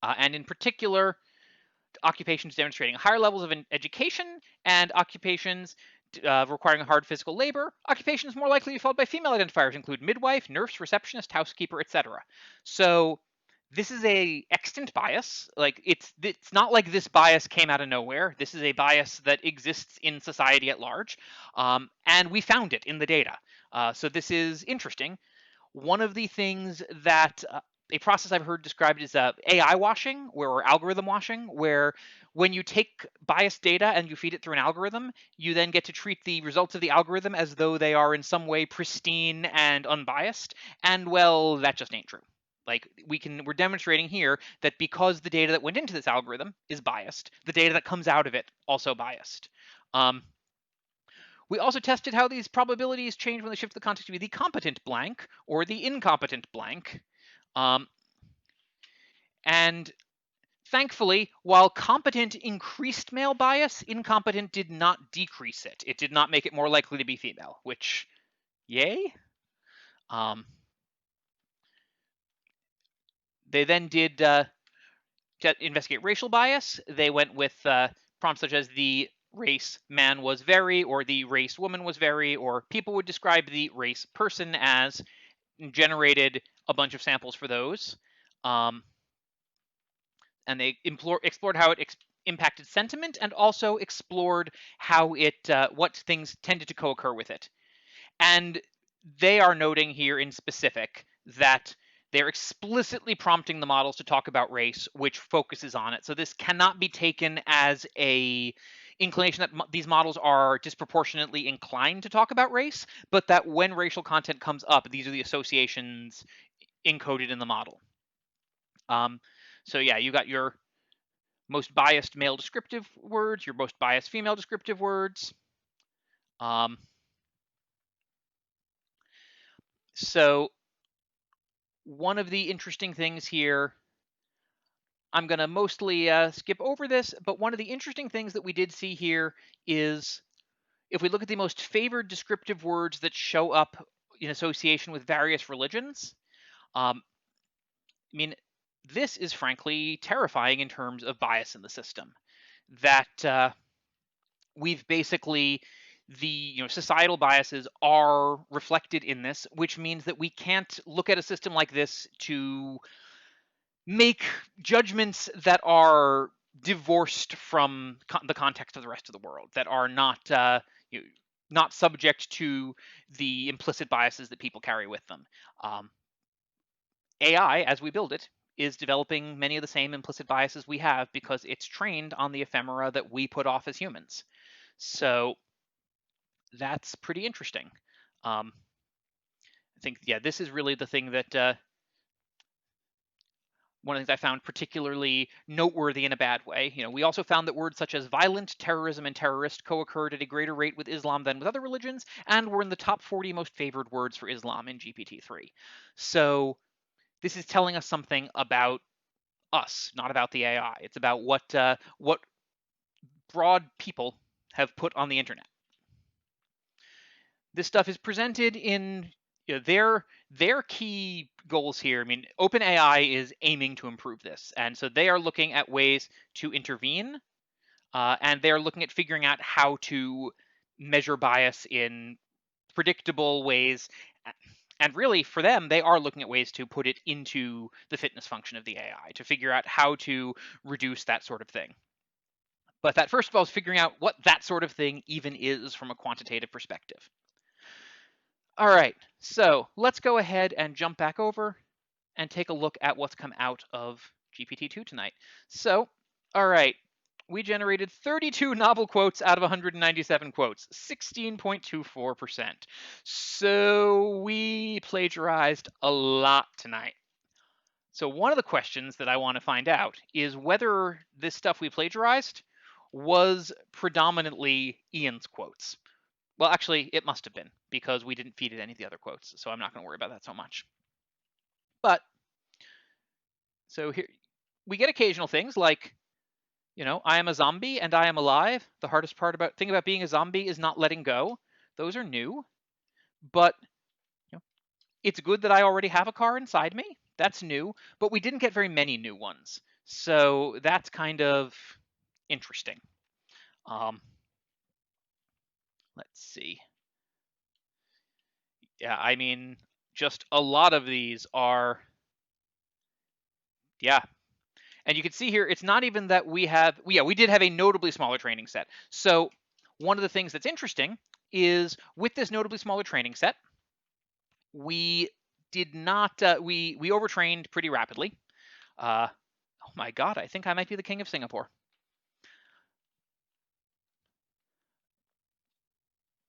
And in particular, occupations demonstrating higher levels of education and occupations requiring hard physical labor. Occupations more likely to be followed by female identifiers include midwife, nurse, receptionist, housekeeper, etc. So this is a extant bias. Like, it's not like this bias came out of nowhere. This is a bias that exists in society at large, and we found it in the data. So this is interesting. One of the things that a process I've heard described is AI washing, or algorithm washing, where when you take biased data and you feed it through an algorithm, you then get to treat the results of the algorithm as though they are in some way pristine and unbiased. And well, that just ain't true. Like, we're demonstrating here that because the data that went into this algorithm is biased, the data that comes out of it also biased. We also tested how these probabilities change when they shift the context to be the competent blank or the incompetent blank. And thankfully, while competent increased male bias, incompetent did not decrease it. It did not make it more likely to be female, which, yay. They then did to investigate racial bias. They went with prompts such as the race man was very, or the race woman was very, or people would describe the race person as, generated a bunch of samples for those. and they explored how it impacted sentiment, and also explored how it what things tended to co-occur with it. And they are noting here in specific that they're explicitly prompting the models to talk about race, which focuses on it. So this cannot be taken as a inclination that these models are disproportionately inclined to talk about race, but that when racial content comes up, these are the associations encoded in the model. So yeah, you got your most biased male descriptive words, your most biased female descriptive words. So one of the interesting things here, I'm going to mostly skip over this, but one of the interesting things that we did see here is if we look at the most favored descriptive words that show up in association with various religions, I mean, this is frankly terrifying in terms of bias in the system. That we've basically the societal biases are reflected in this, which means that we can't look at a system like this to make judgments that are divorced from the context of the rest of the world, that are not not subject to the implicit biases that people carry with them. AI, as we build it, is developing many of the same implicit biases we have because it's trained on the ephemera that we put off as humans. So that's pretty interesting. I think, yeah, this is really the thing that one of the things I found particularly noteworthy in a bad way. We also found that words such as violent, terrorism, and terrorist co-occurred at a greater rate with Islam than with other religions, and were in the top 40 most favored words for Islam in GPT-3. So this is telling us something about us, not about the AI. It's about what broad people have put on the internet. This stuff is presented in their key goals here. I mean, OpenAI is aiming to improve this, and so they are looking at ways to intervene, and they are looking at figuring out how to measure bias in predictable ways. And really, for them, they are looking at ways to put it into the fitness function of the AI to figure out how to reduce that sort of thing. But that first of all is figuring out what that sort of thing even is from a quantitative perspective. All right, so let's go ahead and jump back over and take a look at what's come out of GPT-2 tonight. So, all right, we generated 32 novel quotes out of 197 quotes, 16.24%. So we plagiarized a lot tonight. So one of the questions that I want to find out is whether this stuff we plagiarized was predominantly Ian's quotes. Well, actually, it must have been, because we didn't feed it any of the other quotes, so I'm not going to worry about that so much. But, so here, we get occasional things like, I am a zombie and I am alive. The hardest thing about being a zombie is not letting go. Those are new, but it's good that I already have a car inside me. That's new, but we didn't get very many new ones. So that's kind of interesting. Let's see. Yeah, I mean, just a lot of these are, yeah. And you can see here, it's not even that we did have a notably smaller training set. So one of the things that's interesting is with this notably smaller training set, we did not, we overtrained pretty rapidly. Oh my God, I think I might be the king of Singapore.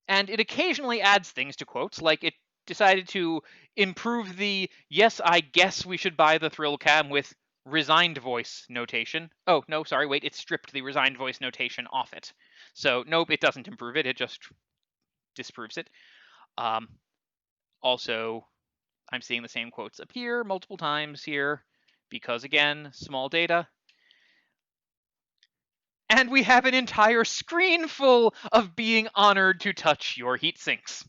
And it occasionally adds things to quotes, like it decided to improve the "yes, I guess we should buy the thrill cam" with resigned voice notation. Oh, no, sorry, wait, it stripped the resigned voice notation off it. So nope, it doesn't improve it, it just disproves it. Also, I'm seeing the same quotes appear multiple times here because, again, small data. And we have an entire screen full of being honored to touch your heat sinks.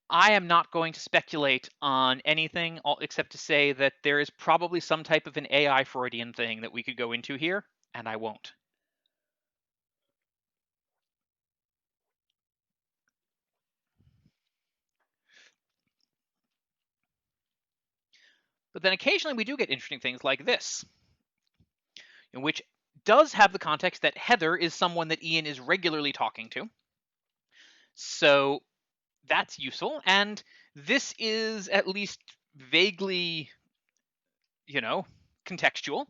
I am not going to speculate on anything except to say that there is probably some type of an AI Freudian thing that we could go into here, and I won't. But then occasionally we do get interesting things like this, which does have the context that Heather is someone that Ian is regularly talking to. So that's useful. And this is at least vaguely, contextual.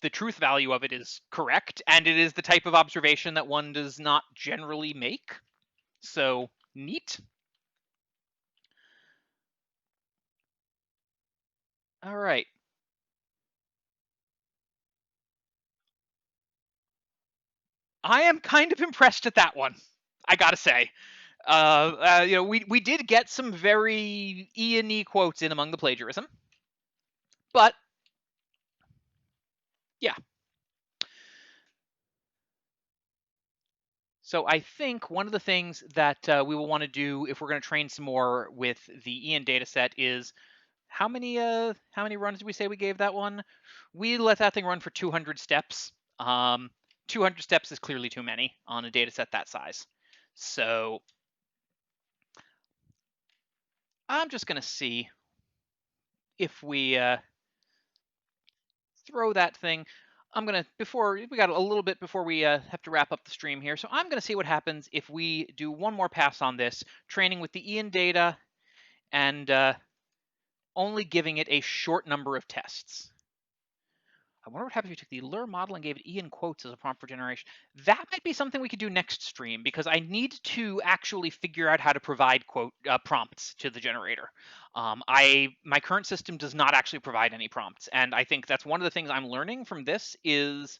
The truth value of it is correct, and it is the type of observation that one does not generally make. So neat. All right. I am kind of impressed at that one, I gotta say. We did get some very Ian-y quotes in among the plagiarism, but yeah. So I think one of the things that we will want to do if we're going to train some more with the Ian data set is how many runs did we say we gave that one? We let that thing run for 200 steps. 200 steps is clearly too many on a data set that size. So I'm just going to see if we throw that thing. I'm gonna we got a little bit before we have to wrap up the stream here, so I'm gonna see what happens if we do one more pass on this, training with the Ian data and only giving it a short number of tests. I wonder what happens if you took the Lure model and gave it Ian quotes as a prompt for generation. That might be something we could do next stream, because I need to actually figure out how to provide prompts to the generator. My current system does not actually provide any prompts, and I think that's one of the things I'm learning from this is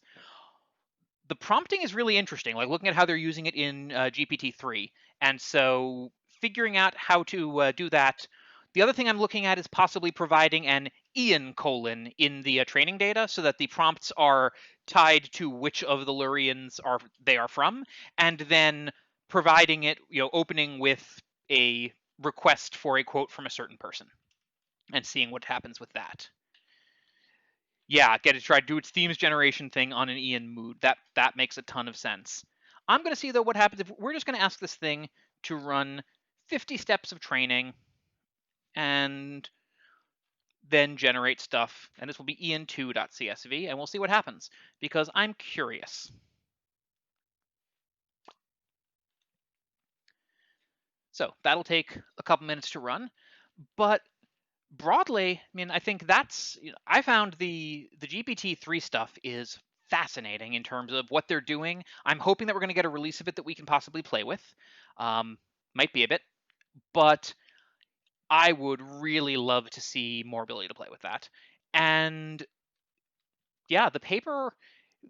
the prompting is really interesting, like looking at how they're using it in GPT-3. And so figuring out how to do that. The other thing I'm looking at is possibly providing an Ian colon in the training data so that the prompts are tied to which of the Lurians they are from, and then providing it, opening with a request for a quote from a certain person and seeing what happens with that. Yeah, get it to try to do its themes generation thing on an Ian mood. That makes a ton of sense. I'm going to see, though, what happens if we're just going to ask this thing to run 50 steps of training and then generate stuff. And this will be ian2.csv, and we'll see what happens, because I'm curious. So that'll take a couple minutes to run. But broadly, I mean, I think I found the GPT-3 stuff is fascinating in terms of what they're doing. I'm hoping that we're going to get a release of it that we can possibly play with. Might be a bit, but I would really love to see more ability to play with that. And yeah, the paper.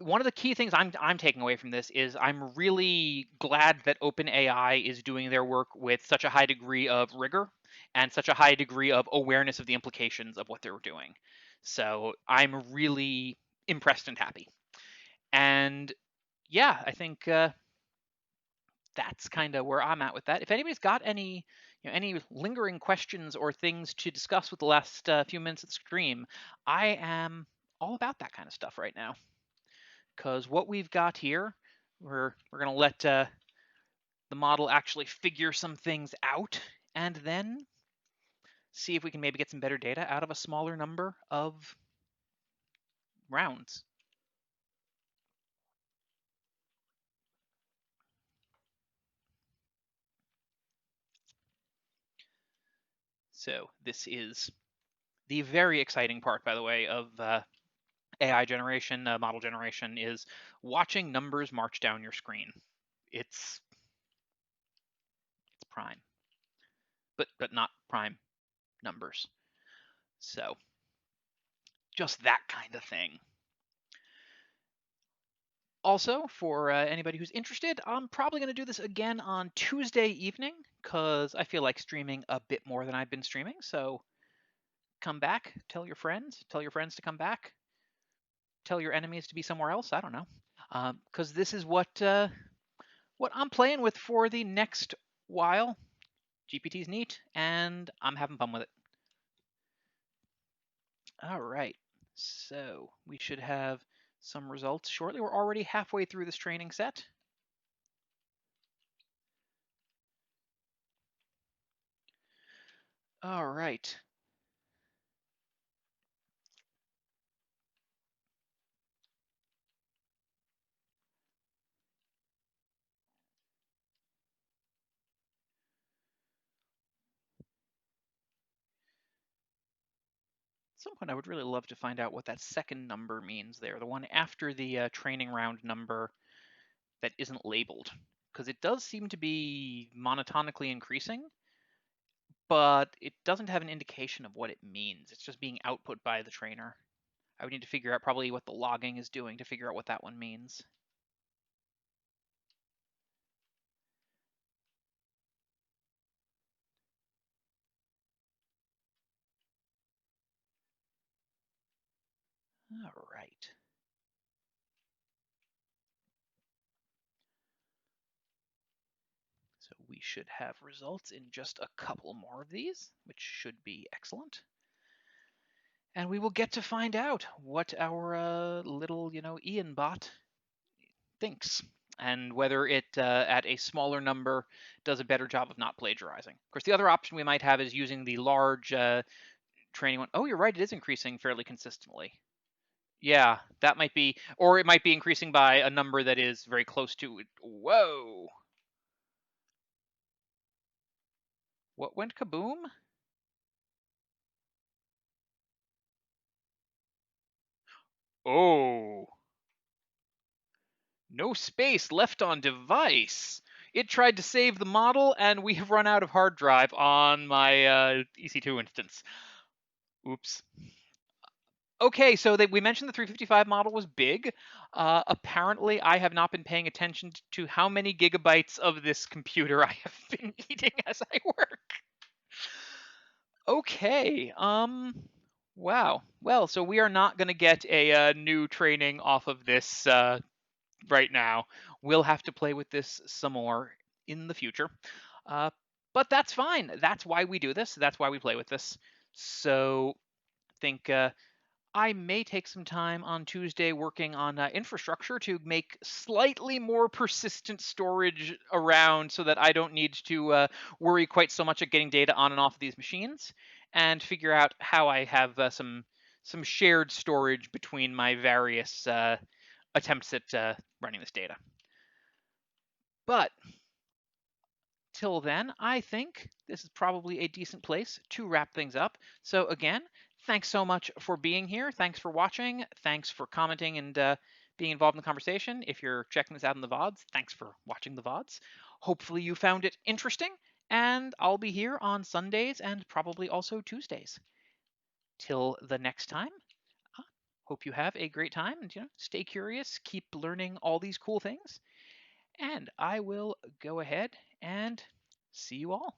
One of the key things I'm taking away from this is I'm really glad that OpenAI is doing their work with such a high degree of rigor and such a high degree of awareness of the implications of what they're doing. So I'm really impressed and happy. And yeah, I think that's kind of where I'm at with that. If anybody's got any lingering questions or things to discuss with the last few minutes of the stream, I am all about that kind of stuff right now. Because what we've got here, we're going to let the model actually figure some things out, and then see if we can maybe get some better data out of a smaller number of rounds. So this is the very exciting part, by the way, of AI generation, model generation, is watching numbers march down your screen. It's prime, but not prime numbers. So just that kind of thing. Also, for anybody who's interested, I'm probably going to do this again on Tuesday evening, because I feel like streaming a bit more than I've been streaming. So come back, tell your friends to come back, tell your enemies to be somewhere else. I don't know, because this is what I'm playing with for the next while. GPT's neat, and I'm having fun with it. All right, so we should have some results shortly. We're already halfway through this training set. All right. some point I would really love to find out what that second number means there, the one after the training round number that isn't labeled, because it does seem to be monotonically increasing, but it doesn't have an indication of what it means. It's just being output by the trainer. I would need to figure out probably what the logging is doing to figure out what that one means. All right. So we should have results in just a couple more of these, which should be excellent. And we will get to find out what our little, Ian bot thinks, and whether it, at a smaller number, does a better job of not plagiarizing. Of course, the other option we might have is using the large training one. Oh, you're right, it is increasing fairly consistently. Yeah, that might be, or it might be increasing by a number that is very close to it. Whoa! What went kaboom? Oh, no space left on device. It tried to save the model, and we have run out of hard drive on my EC2 instance. Oops. Okay, so we mentioned the 355 model was big. Apparently, I have not been paying attention to how many gigabytes of this computer I have been eating as I work. Okay. Wow. Well, so we are not going to get a new training off of this right now. We'll have to play with this some more in the future. Uh, but that's fine. That's why we do this. That's why we play with this. So I think I may take some time on Tuesday working on infrastructure to make slightly more persistent storage around so that I don't need to worry quite so much at getting data on and off of these machines, and figure out how I have some shared storage between my various attempts at running this data. But till then, I think this is probably a decent place to wrap things up. So again, thanks so much for being here. Thanks for watching. Thanks for commenting and being involved in the conversation. If you're checking this out in the VODs, thanks for watching the VODs. Hopefully you found it interesting, and I'll be here on Sundays and probably also Tuesdays. Till the next time, hope you have a great time and stay curious, keep learning all these cool things, and I will go ahead and see you all.